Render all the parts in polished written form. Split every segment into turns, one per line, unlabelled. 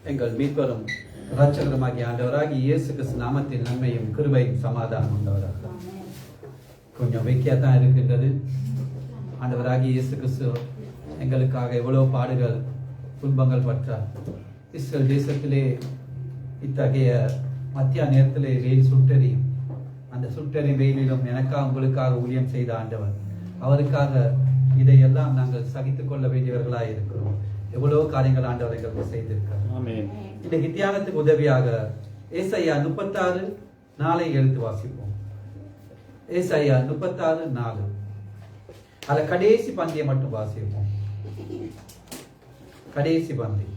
எங்கள் மீட்பரும் இரட்சகருமாகிய ஆண்டவராகிய இயேசு கிறிஸ்து நாமத்தின் நன்மையும் கிருபையும் சமாதானம் உண்டவராக. கொஞ்சம் வெக்கியாத்தான் இருக்கின்றது. ஆண்டவராகிய இயேசு கிறிஸ்து எங்களுக்காக எவ்வளவு பாடுகள் துன்பங்கள் பற்றார். இஸ்ரேல் தேசத்திலே இத்தகைய மத்திய நேரத்திலே வெயில் சுட்டெரியும். அந்த சுட்டெறி வெயிலிலும் எனக்காக உங்களுக்காக ஊழியம் செய்த ஆண்டவர், அவருக்காக இதையெல்லாம் நாங்கள் சகித்துக் கொள்ள வேண்டியவர்களாக இருக்கிறோம். எவ்வளவு காரியங்கள் ஆண்டவர் எங்களுக்கு செய்திருக்கிறார். இன்றைக்கு தியானத்துக்கு உதவியாக ஏசாயா 36:4 எடுத்து வாசிப்போம். ஏசாயா 36:4 அதுல கடைசி பந்தியை மட்டும் வாசிப்போம். கடைசி பந்தி.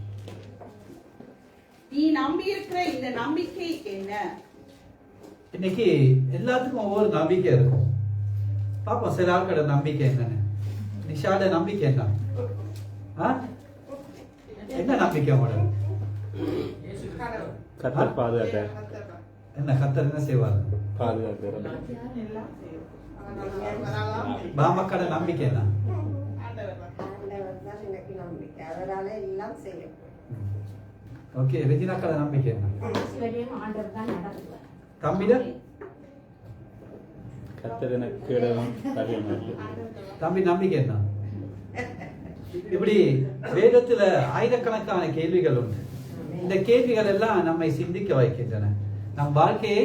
நீ நம்பி இருக்கிற இந்த நம்பிக்கை என்ன?
இன்னைக்கு எல்லாத்துக்கும் ஒவ்வொரு நம்பிக்கை இருக்கும். பாப்போம் சில ஆட்களோட நம்பிக்கை என்னன்னு. நிஷாட நம்பிக்கை என்ன? என்ன நம்பிக்கை உங்களோட?
கர்த்தர் பாதுகாப்பார்.
என்ன கர்த்தர் என்ன செய்வார்?
பாதுகாப்பார்.
பாமக்கட நம்பிக்கை என்ன? ஓகே, வெஜினாக்கட நம்பிக்கை என்ன? தம்பிட
கர்த்தர் எனக்கு கேடவும் காரியமாயிற்று.
தம்பி நம்பிக்கை என்ன? இப்படி வேதத்துல ஆயிரக்கணக்கான கேள்விகள் உண்டு. இந்த கேள்விகள் எல்லாம் நம்மை சிந்திக்க வைக்கின்றன, நம் வாழ்க்கையை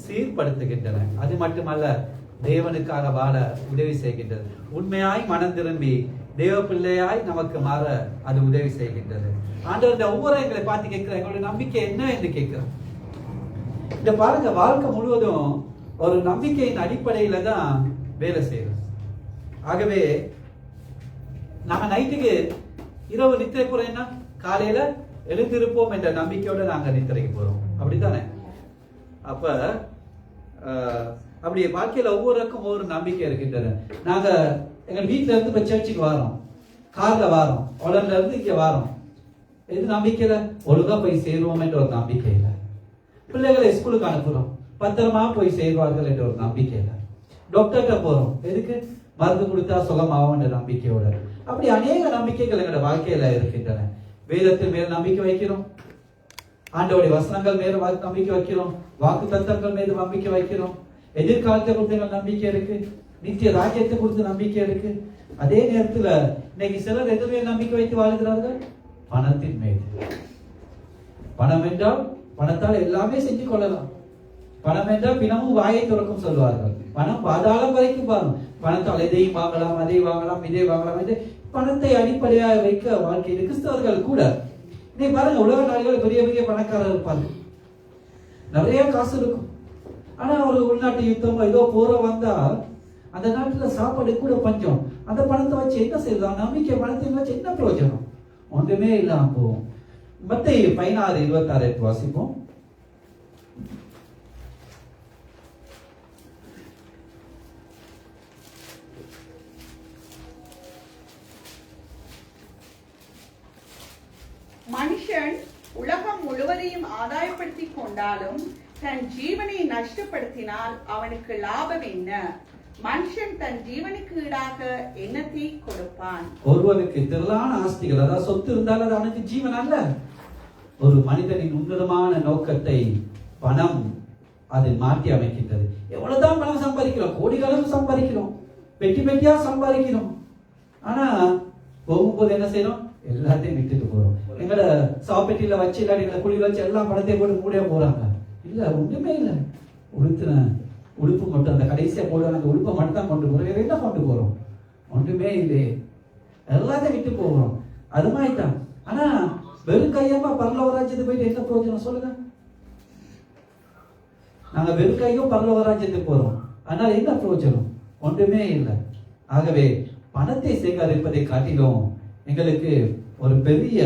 சீர்படுத்துகின்றன. அது மட்டுமல்ல, தேவனுக்காக வாழ உதவி செய்கின்றது. உண்மையாய் மனம் திரும்பி தேவ பிள்ளையாய் நமக்கு மாற அது உதவி செய்கின்றது. ஆண்டவர் ஒவ்வொரு எங்களை பார்த்து கேட்கிற எங்களுடைய நம்பிக்கை என்ன என்று கேட்கிறோம். இந்த பாருங்க, வாழ்க்கை முழுவதும் ஒரு நம்பிக்கையின் அடிப்படையில தான் வேலை செய்யறோம். ஆகவே நாங்க நைட்டுக்கு இரவு நித்திரை போறோம்னா காலையில எழுந்திருப்போம் என்ற நம்பிக்கையோட நாங்க நித்திரைக்கு போறோம். அப்படித்தானே? அப்ப அப்படி வாழ்க்கையில ஒவ்வொருக்கும் ஒவ்வொரு நம்பிக்கை இருக்கின்றன. நாங்க எங்க வீட்டுல இருந்து இப்ப சர்ச்சுக்கு வரோம், கார்ல வரோம், உடல்ல இருந்து இங்க வரோம். எது நம்பிக்கையில? ஒழுங்கா போய் சேருவோம் என்ற ஒரு நம்பிக்கையில. பிள்ளைகளை ஸ்கூலுக்கு அனுப்புறோம், பத்திரமா போய் சேருவார்கள் என்ற ஒரு நம்பிக்கையில. டாக்டர்கிட்ட போறோம், எதுக்கு? மருந்து கொடுத்தா சுகமாகும் என்ற நம்பிக்கையோட. அப்படி அநேக நம்பிக்கைகள் எங்களோட வாழ்க்கையில இருக்கின்றன. வேதத்தின் மேல் நம்பிக்கை வைக்கிறோம், ஆண்டவருடைய வசனங்கள் மேல நம்பிக்கை வைக்கிறோம், வாக்கு தத்தங்கள் மேல நம்பிக்கை வைக்கிறோம், எதிர்காலத்தை குறித்து நம்பிக்கை இருக்கு, நித்திய ராஜ்யத்தை குறித்து நம்பிக்கை இருக்கு. அதே நேரத்துல இன்னைக்கு சிலர் எது மேல் நம்பிக்கை வைத்து வாழ்கிறார்கள்? பணத்தின் மேல். பணம் என்றால் பணத்தால் எல்லாமே செஞ்சு கொள்ளலாம். பணம் என்றால் பிணமும் வாயை துறக்கும் சொல்வார்கள். பணம் பாதாளம் வரைக்கும் பாருங்க. பணத்தால் எதையும் வாங்கலாம், அதை வாங்கலாம், இதை வாங்கலாம் என்று பணத்தை அடிப்படையாக வைக்க வாழ்க்கையில் கிறிஸ்தவர்கள் கூட இன்னைக்கு பாருங்க, உலக நாடுகள் பெரிய பெரிய பணக்காரர் இருப்பாங்க, நிறைய காசு இருக்கும். ஆனா ஒரு உள்நாட்டு யுத்தம் ஏதோ போற வந்தா அந்த நாட்டுல சாப்பாடு கூட பஞ்சம். அந்த பணத்தை வச்சு என்ன செய்யலாம்? நம்பிக்கை பணத்தை வச்சு என்ன பிரயோஜனம்? ஒன்றுமே இல்லாம போகும். மத்தேயு 16:26 வாசிப்போம்.
மனுஷன் உலகம் முழுவதையும் ஆதாயப்படுத்திக் கொண்டாலும் தன் ஜீவனை நஷ்டப்படுத்தினால் அவனுக்கு லாபம் என்ன? மனுஷன் தன் ஜீவனுக்கு ஈடாக என்னத்தை கொடுப்பான்?
ஒருவனுக்கு திரளான ஆஸ்திகள், அதாவது சொத்து இருந்தால் அது அவனுக்கு ஜீவன் அல்ல. ஒரு மனிதனின் உன்னதமான நோக்கத்தை பணம் அதை மாற்றி அமைக்கின்றது. எவ்வளவுதான் பணம் சம்பாதிக்கிறோம், கோடிகளவு சம்பாதிக்கிறோம், பெட்டி பெட்டியா சம்பாதிக்கிறோம். ஆனா போகும்போது என்ன செய்யறோம்? எல்லாத்தையும் விட்டுட்டு போறோம். எங்களோட சாப்பெட்டியில வச்சு இல்லாட்டி எங்களை குழி வச்சு எல்லாம் பணத்தை போட்டு மூடிய போறாங்க. இல்ல, ஒண்ணுமே இல்லை. உடுத்துன உடுப்பு மட்டும், அந்த கடைசியா போடுவாங்க, அந்த உடுப்பை மட்டும் தான் கொண்டு போறோம். வேற என்ன கொண்டு போறோம்? ஒன்றுமே இல்லையே, எல்லாத்தையும் விட்டு போகிறோம். அது மாதிரிதான். ஆனா வெறும் கையமா பரலோக ராஜ்யத்துக்கு போயிட்டு என்ன பிரயோஜனம் சொல்லுங்க? நாங்க வெறும் கையும் பரலோக ராஜ்யத்துக்கு போறோம், ஆனால் என்ன பிரயோஜனம்? ஒன்றுமே இல்லை. ஆகவே பணத்தை சேகரிப்பதை காட்டிலும் எங்களுக்கு ஒரு பெரிய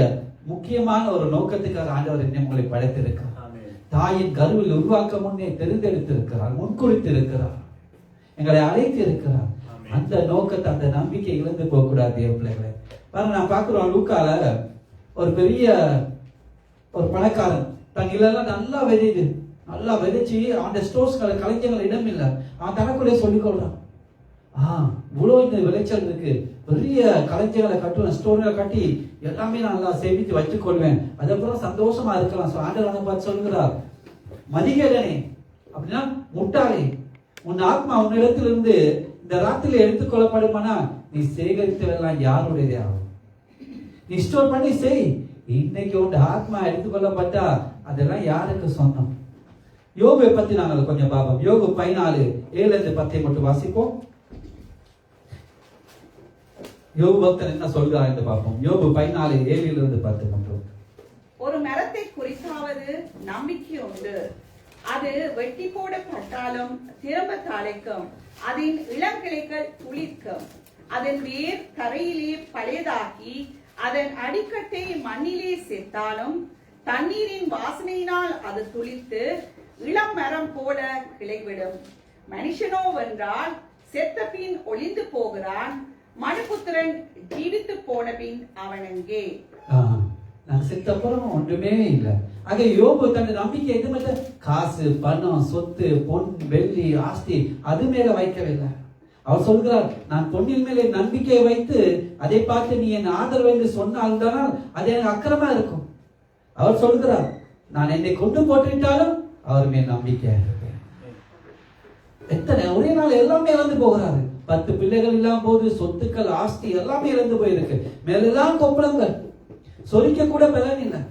முக்கியமான ஒரு நோக்கத்துக்காக ஆண்டவர் உங்களை படைத்திருக்கிறார். தாயின் கருவில் உருவாக்க முன்னே தெரிந்தெடுத்திருக்கிறார், முன்குறித்திருக்கிறார், எங்களை அழைத்து இருக்கிறார். அந்த நோக்கத்தை, அந்த நம்பிக்கை இழந்து போக கூடாது பிள்ளைகளை. பாருங்க, நான் பாக்குறோம் லூக்கால ஒரு பெரிய ஒரு பணக்காரன் தன் இல்லெல்லாம் நல்லா விதைது, நல்லா விதைச்சு அந்த ஸ்டோர்ஸ் களஞ்சங்கள் இடம் இல்லை, அவன் தனக்குள்ளே சொல்லிக் கொள்றான். இவ்வளோ இந்த விளைச்சல் இருக்கு, பெரிய களஞ்சியங்களை கட்டுவேன், ஸ்டோர்களை கட்டி எல்லாமே நான் நல்லா சேமித்து வச்சுக்கொள்வேன், அதுக்கப்புறம் சந்தோஷமா இருக்கலாம். ஆண்டவர் பார்த்து சொல்கிறார், மதிகேடனே அப்படின்னா முட்டாளே, உன் ஆத்மா உன்னிடத்திலிருந்து இந்த ராத்திரில எடுத்துக்கொள்ளப்படுமானா நீ சேகரித்ததெல்லாம் யாருடையதே ஆகும். நீ ஸ்டோர் பண்ணி செய். இன்னைக்கு உன் ஆத்மா எடுத்துக்கொள்ளப்பட்டா அதெல்லாம் யாருக்கு சொந்தம்? யோபை பத்தி நாங்கள் கொஞ்சம் பார்ப்போம். யோபு 14:7-10 மட்டும் வாசிப்போம். யோபு பக்தன் என்ன சொல்கிறார் என்று பார்ப்போம். யோபு 14:7-10 மட்டும்.
ஒரு மரத்தை குறித்தாவது நம்பிக்கை உண்டு, அது வெட்டி போடப்பட்டாலும் திரும்ப தழைக்கும், அதன் இளங்கிளைகள் துளிர்க்கும், அதன் வேர் தரையிலே பழையதாகி அதன் அடிக்கட்டை மண்ணிலே சேர்த்தாலும் தண்ணீரின் வாசனையினால் அது துளிர்த்து இளம் மரம் போல கிளைவிடும். மனுஷனோ வென்றால் செத்த பின் ஒளிந்து போகிறான், மனுபுத்திரன் ஜீவித்து போன பின் அவனங்கே.
நாங்க செத்தப்புறம் ஒன்றுமே இல்லை. ஆக யோபு தன் நம்பிக்கை எது மேல? காசு, பணம், சொத்து, பொன், வெள்ளி, ஆஸ்தி அது மேல வைக்கவில்லை. அவர் சொல்கிறார், நான் பொன்னின் மேலே நம்பிக்கையை வைத்து அதை பார்த்து நீ என் ஆதரவு என்று சொன்னால் அது எனக்கு அக்கிரமா இருக்கும். அவர் சொல்கிறார், நான் என்னை கொண்டு போட்டுவிட்டாலும் அவர் மேல் நம்பிக்கையா இருப்பேன். எத்தனை ஒரே நாள் எல்லாமே இழந்து போகிறாரு. 10 பிள்ளைகள் இல்லாம போது, சொத்துக்கள், ஆஸ்தி எல்லாமே இழந்து போயிருக்கு. மேலெல்லாம் கொப்பளங்கள், சொரிக்க கூட பலன் இல்லை.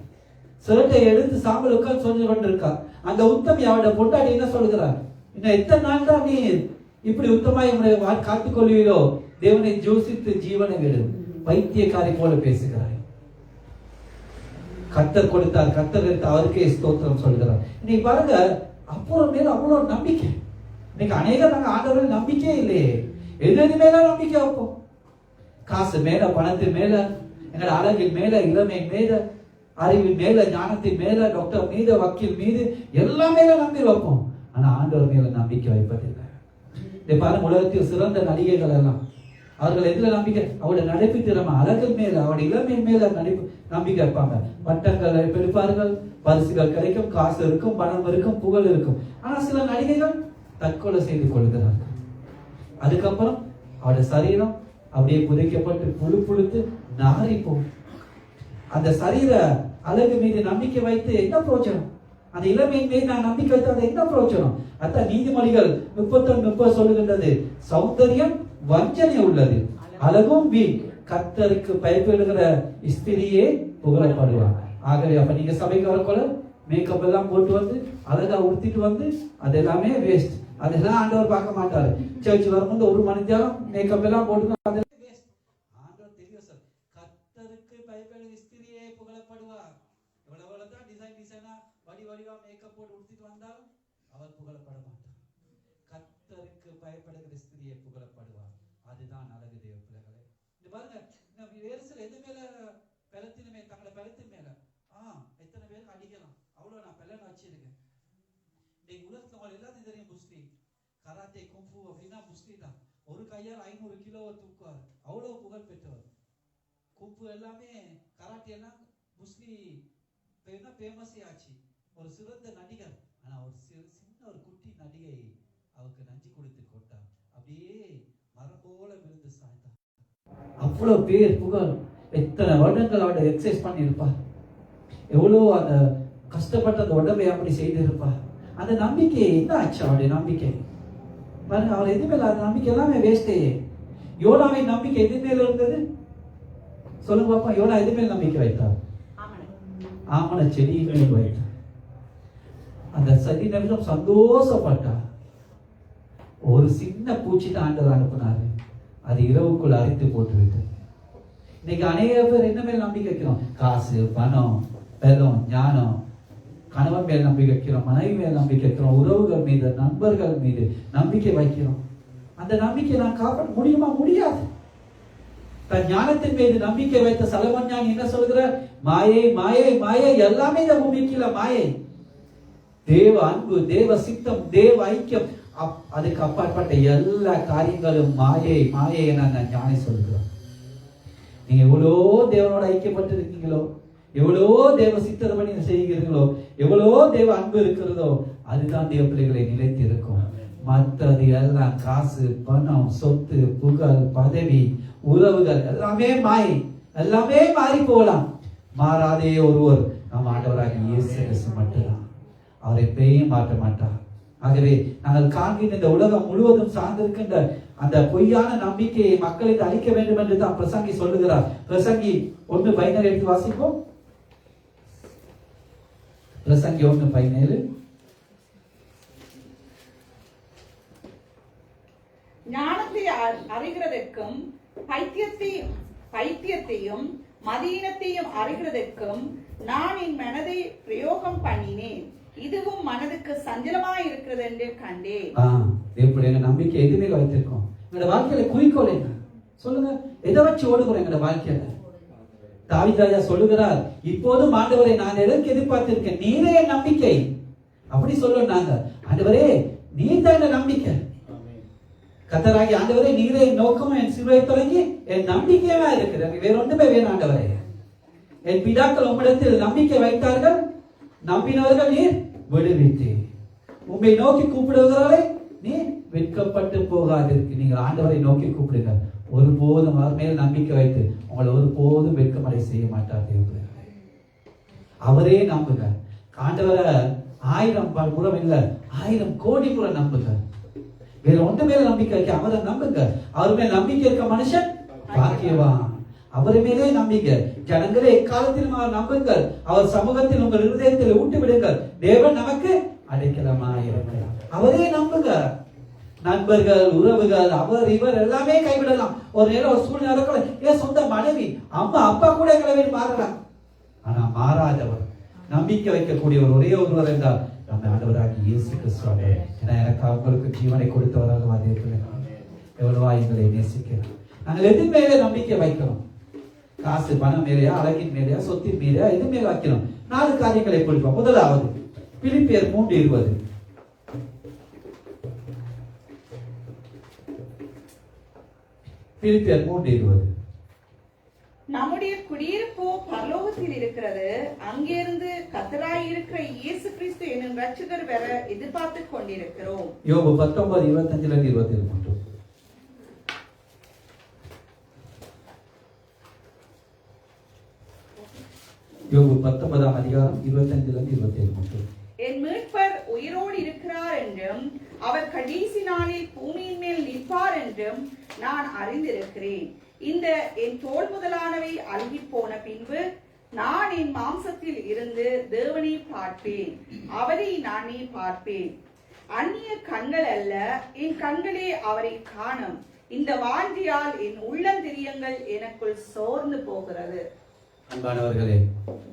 சிரட்டை எடுத்து சாம்பல் உட்கார்ந்து சொல்லி கொண்டிருக்கா. அந்த உத்தமி அவட பொண்டாடி என்ன சொல்கிறார், இன்னும் எத்தனை நாள் தான் நீ இப்படி உத்தமாய் உங்களை காத்துக் கொள்வீரோ? தேவனை ஜோசித்து ஜீவனை விடு. பைத்தியக்காரி போல பேசுகிறாய். கர்த்தர் கொடுத்தார், கர்த்தர் எடுத்து அவருக்கே ஸ்தோத்திரம் சொல்கிறார். இன்னைக்கு பாருங்க, அப்புறம் மேல அவ்வளவு நம்பிக்கை. இன்னைக்கு அநேக நாங்க ஆண்டவர்கள் நம்பிக்கையே இல்லையே. எது மேல நம்பிக்கை வைப்போம்? காசு மேல, பணத்தின் மேல, எங்களோட அழகின் மேல, இளமையின் மேல, அறிவின் மேல, ஞானத்தின் மேல, டாக்டர் மீது, வக்கீல் மீது, எல்லாம் மேல நம்பி வைப்போம். ஆனா ஆண்டவர் மேல நம்பிக்கை வைப்பதில்லை. பாருங்க, உலகத்தில் சிறந்த நடிகைகள் எல்லாம் அவர்கள் எதுல நம்பிக்கை? அவருடைய நடிப்பு திறமை, அழகு மேல, அவருடைய இளமையின் மேல நம்பிக்கை வைப்பாங்க. பட்டங்கள் எடுப்பார்கள், பரிசுகள் கிடைக்கும், காசு இருக்கும், பணம் இருக்கும், புகழ் இருக்கும். ஆனா சில நடிகைகள் தற்கொலை செய்து கொள்கிறார்கள். அதுக்கப்புறம் அவருடைய சரீரம் அப்படியே புதைக்கப்பட்டு புழு புழுத்து நாரி போகும். அந்த சரீர அழகு மீது நம்பிக்கை வைத்து என்ன பிரயோஜனம்? அந்த இளமையின் மீது நான் நம்பிக்கை வைத்து அது என்ன பிரயோஜனம்? அதான் நீதிமொழிகள் 31:30 சொல்லுகின்றது, சௌந்தரியம் வஞ்சனை உள்ளது, அழகும் வீண், கர்த்தருக்கு பயப்படுகிற ஸ்திரியே புகழப்படுவாங்க. ஆகவே அப்ப நீங்க சபைக்கு வரக்கூட மேக்கப் எல்லாம் போட்டு வந்து அழகா உடுத்திட்டு வந்து அது எல்லாமே வேஸ்ட். அதெல்லாம் ஆண்டவர் பார்க்க மாட்டாரு. சர்ச் வரும்போது ஒரு மணி நேரம் மேக்கப் எல்லாம் போட்டு அதெல்லாம் வேஸ்ட். ஆண்டவர் தெரியும் சார், கர்த்தருக்கு பயப்படுகிற ஸ்திரியே புகழப்படுவார். எவ்வளவுதான் டிசைனா வடிவா மேக்கப் போட்டு உடுத்திட்டு வந்தாலும் அவர் புகழப்பட மாட்டார். கர்த்தருக்கு பயப்படுகிற ஸ்திரியே புகழப்படுவார். அதுதான் அழகு தேவ பிள்ளைகளே. இது பாருங்க, வேறு சில எது மேல பலத்தின் மேல, தங்களை பலத்தின் மேல எத்தனை பேருக்கு அடிக்கலாம், அவ்வளவு நான் பலன் வச்சிருக்கேன். இன்னைக்கு உலகத்துல எல்லாத்தையும் தெரியும், புஸ்தி, கராத்தே, கும்பு அப்படின்னா புஸ்தி தான். ஒரு கையால் 500 கிலோவை தூக்குவார், அவ்வளவு புகழ் பெற்றவர். கும்பு எல்லாமே, கராத்தே எல்லாம் புஸ்தி ஃபேமஸே ஆச்சு. ஒரு சிறந்த நடிகர். ஆனா ஒரு சின்ன ஒரு குட்டி நடிகை அவருக்கு நஞ்சு கொடுத்து கொட்டார், அப்படியே மரம் போல விழுந்து சாய்த்தார். அவ்வளவு பேர் புகழ். எத்தனை வருடங்கள் அவட எக்ஸசைஸ் பண்ணி இருப்பார், எவ்வளவு அந்த கஷ்டப்பட்டு அந்த உடம்பை அப்படி செய்திருப்பார். அந்த நம்பிக்கை என்ன ஆச்சு? அவருடைய நம்பிக்கை பாருங்க, அவர் எது மேல அந்த நம்பிக்கை எல்லாமே வேஸ்டே. யோனாவின் நம்பிக்கை எது மேல இருந்தது சொல்லுங்க பாப்பா. யோனா எது மேல் நம்பிக்கை வைத்தார்? ஆமன செடியின் மேல் வைத்தார். அந்த சதி நிமிஷம் சந்தோஷப்பட்டார். ஒரு சின்ன பூச்சி தான் ஆண்டவர் அனுப்பினாரு, அது இரவுக்குள் அரைத்து போட்டு விட்டு. இன்னைக்கு அநேக பேர் என்ன மேல் நம்பிக்கை வைக்கிறோம்? காசு, பணம், பலம், ஞானம். கணவன் மேல் நம்பிக்கை வைக்கிறோம், மனைவி மேல் நம்பிக்கை வைக்கிறோம், உறவுகள் மீது, நண்பர்கள் மீது நம்பிக்கை வைக்கிறோம். அந்த நம்பிக்கை நான் காப்பாற்ற முடியுமா? முடியாது. தன் ஞானத்தின் மீது நம்பிக்கை வைத்த சலமன் ஞானி என்ன சொல்கிறார்? மாயை, மாயை, மாயை, எல்லாமே இந்த பூமிக்குள்ள மாயை. தேவ அன்பு, தேவ சித்தம், தேவ ஐக்கியம், அதுக்கு அப்பாற்பட்ட எல்லா காரியங்களும் மாயை, மாயை என ஞானி சொல்கிறார். நீங்க எவ்வளோ தேவனோட ஐக்கியப்பட்டு இருக்கீங்களோ, எவ்வளோ தேவ சித்தம் பண்ணி செய்கிறீர்களோ, எவ்வளோ தேவ அன்பு இருக்கிறதோ, அதுதான் தேவ பிள்ளைகளை நிலைத்து இருக்கும். மற்றது எல்லாம் காசு, பணம், சொத்து, புகழ், பதவி, உறவுகள் எல்லாமே எல்லாமே மாறி போகலாம். மாறாதே ஒருவர் நம் ஆண்டவராகிய இயேசு கிறிஸ்து மட்டும்தான். அவர் எப்பயும் மாற்ற மாட்டார். ஆகவே நாங்கள் காண்கின்ற இந்த உலகம் முழுவதும் சார்ந்திருக்கின்ற அந்த பொய்யான நம்பிக்கையை மக்களுக்கு அளிக்க வேண்டும் என்று தான் பிரசங்கி சொல்லுகிறார். பிரசங்கி 1:17 எடுத்து வாசிப்போம். பிரசங்கி 1:17.
ஞானத்தை அறிகிறதற்கும் பைத்தியத்தையும் மதீனத்தையும் அறிகிறதற்கும் நான் என் மனதை பிரயோகம் பண்ணினேன், இதுவும் மனதுக்கு சஞ்சலமாய் இருக்கிறது என்று கண்டேன்.
எப்படி எங்க நம்பிக்கை எது மேல வைத்திருக்கோம்? எங்களோட வாழ்க்கையில குறிக்கோள் என்ன சொல்லுங்க? எதை வச்சு ஓடுகிறோம் எங்களோட வாழ்க்கையில? தாவீது ராஜா சொல்லுகிறார், இப்போதும் ஆண்டவரை நான் எதற்கு எதிர்பார்த்திருக்கேன், நீரே என் நம்பிக்கை. அப்படி சொல்லுனாங்க. ஆண்டவரே நீர் தான் என் நம்பிக்கை. கர்த்தராகி ஆண்டவரே நீரே என் நோக்கமும் என் சிலுவை தொடங்கி என் நம்பிக்கையா இருக்கிறது, வேற ஒன்றுமே வேணும் ஆண்டவரே. என் பிதாக்கள் உம்மிடத்தில் நம்பிக்கை வைத்தார்கள், நம்பினவர்கள் நீர் விடுவித்து, உம்மை நோக்கி கூப்பிடுவதாலே நீர் வெட்கப்பட்டு போகாதிருக்கு. நீங்கள் ஆண்டவரை நோக்கி கூப்பிடுங்க. ஒருபோதும் அவர் மேல் நம்பிக்கை வைத்து உங்களை ஒருபோதும் வெட்கமடை செய்ய மாட்டார். அவரே நம்புங்க. ஆண்டவரை 1000 முறை இல்ல 1000 கோடி முறை நம்புங்க. வேற ஒன்று மேல நம்பிக்கை வைக்க அவரை நம்புங்க. அவர் மேல் நம்பிக்கை இருக்க மனுஷன் பாக்கியவான். அவர் மேலே நம்பிக்கை. ஜனங்களே எக்காலத்திலும் அவர் நம்புங்கள். அவர் சமூகத்தில் உங்கள் இருதயத்தில் ஊட்டி விடுங்கள். தேவன் நமக்கு அடைக்கலமாய் இருக்கிறார். அவரே நம்புங்க. நண்பர்கள், உறவுகள், அவர் இவர் எல்லாமே கைவிடலாம். ஒரு நேரம் ஒரு சூழ்நிலை கூட ஏன் சொந்த மனைவி, அம்மா, அப்பா கூட எங்களை மாறலாம். ஆனா மாறாதவர், நம்பிக்கை வைக்கக்கூடிய ஒரே ஒருவர் என்றால் நம்ம ஆண்டவராகிய இயேசு கிறிஸ்து. எனக்கு அவங்களுக்கு ஜீவனை கொடுத்தவராக அதே எவ்வளவா எங்களை நேசிக்கிறார். நாங்கள் எது மேலே நம்பிக்கை வைக்கிறோம்? காசு, பணம் மேலேயா, அழகின் மேலேயா, சொத்தின் மேலேயா, எது மேல வைக்கிறோம்? 4 காரியங்களை கொடுப்போம். முதலாவது பிலிப்பியர் 3:20. பிலிப்பியர் 3:20.
நம்முடைய குடியிருப்போ பரலோகத்தில் இருக்கிறது, அங்கிருந்து கர்த்தராய் இருக்கிற இயேசு கிறிஸ்து என்னும் ரட்சகர் வர எதிர்பார்த்து கொண்டிருக்கிறோம்.
யோபு 19:25-27. யோபு 19:25-27.
என் மீட்பர் உயிரோடு இருக்கிறார் என்றும் அவர் கடைசி நாளில் பூமியின் மேல் நிற்பார் என்றும் நான் அறிந்திருக்கிறேன். இந்த என் தோல் முதலானவை அழுகி போன பின்பு நான் என் மாம்சத்தில் இருந்து தேவனை பார்ப்பேன், அவரை நானே பார்ப்பேன். அந்நிய கண்கள் அல்ல, என் கண்களே அவரை காணும். இந்த வாஞ்சியால் என் உள்ளந்திரியங்கள் எனக்குள் சோர்ந்து போகிறது.
அன்பானவர்களே,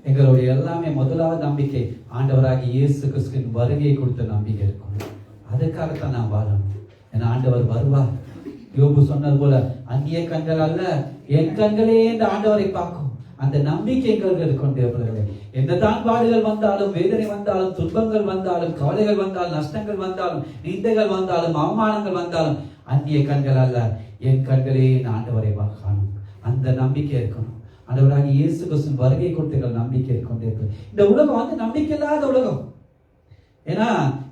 எங்களுடைய எல்லாமே முதலாவது நம்பிக்கை ஆண்டவராகிய இயேசு கிறிஸ்துவின் வருகையை கொடுத்த நம்பிக்கை இருக்கும். அதுக்காகத்தான் நான் வாழணும். என் ஆண்டவர் வருவார். யோபு சொன்னது போல அந்நிய கண்கள் அல்ல, என் கண்களே இந்த ஆண்டவரை பார்க்கும். அந்த நம்பிக்கை எங்களுக்கு கொண்டவர்களே, என்னதான் பாடுகள் வந்தாலும், வேதனை வந்தாலும், துன்பங்கள் வந்தாலும், கவலைகள் வந்தாலும், நஷ்டங்கள் வந்தாலும், நிந்தைகள் வந்தாலும், அவமானங்கள் வந்தாலும், அந்நிய கண்கள் அல்ல, என் கண்களே இந்த ஆண்டவரை காணும். அந்த நம்பிக்கை இருக்கணும். ஆண்டவராகிய இயேசு கிறிஸ்துவின் வருகை கொடுத்த நம்பிக்கை கொண்டே இருக்கு. இந்த உலகம் நம்பிக்கை இல்லாத உலகம். ஏன்னா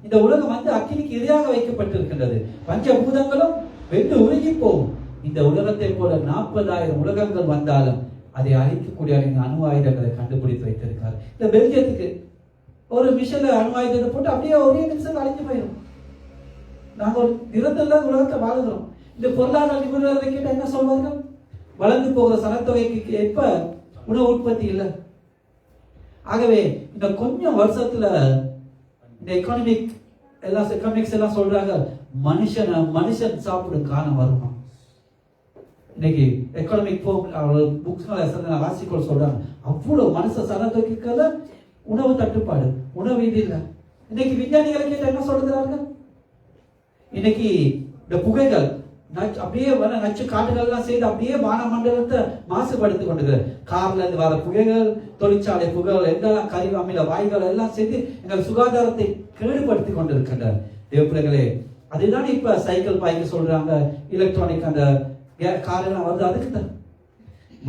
இந்த உலகம் அக்கினிக்கு இரையாக வைக்கப்பட்டிருக்கின்றது. பஞ்சபூதங்களும் வெந்து உருகி போகும். இந்த உலகத்தை போல 40,000 உலகங்கள் வந்தாலும் அதை அழிக்கக்கூடிய அணு ஆயுதங்களை கண்டுபிடித்து வைத்திருக்காரு. இந்த பெல்ஜியத்துக்கு ஒரு மிஷன்ல அணு ஆயுதத்தை போட்டு அப்படியே ஒரே நிமிஷம் அழிஞ்சு போயிடும். நாங்க ஒரு நிரந்தர உலகத்தை வாழுகிறோம். இந்த பொருளாதார நிபுணர்களை கேட்ட என்ன சொல்வார்கள்? வளர்ந்து போகிற சனத்தொகைக்கு ஏற்ப உணவு உற்பத்தி இல்லை. ஆகவே இந்த கொஞ்சம் வருஷத்துல இந்த எக்கனாமிக்ஸ் எல்லாம் சொல்றாங்க, மனுஷன் சாப்பிடும் காலம் வருமா. இன்னைக்கு எக்கனாமிக் புக்ஸ் வாசிக்கொள்ள சொல்றாங்க. அவ்வளவு மனுஷ சனத்தொகைக்கு உணவு தட்டுப்பாடு, உணவு இது இல்லை. இன்னைக்கு விஞ்ஞானிகளை கேட்ட என்ன சொல்லுகிறார்கள்? இன்னைக்கு இந்த புகைகள் அப்படியே நச்சு காட்டுகள்லாம் செய்து அப்படியே வானமண்டலத்தை மாசுபடுத்திக் கொண்டிருக்கிறது. கார்ல இருந்து வர புகைகள், தொழிற்சாலை புகைகள், எங்கெல்லாம் கரிவு அமில வாய்கள் எல்லாம் செய்து எங்கள் சுகாதாரத்தை கேடுபடுத்தி கொண்டிருக்கின்றனர். தேவப்பிள்ளைகளே, அதுதான் இப்ப சைக்கிள் பாய்க்க சொல்றாங்க, எலக்ட்ரானிக் அந்த கார் எல்லாம் வருது. அதுக்கு தான்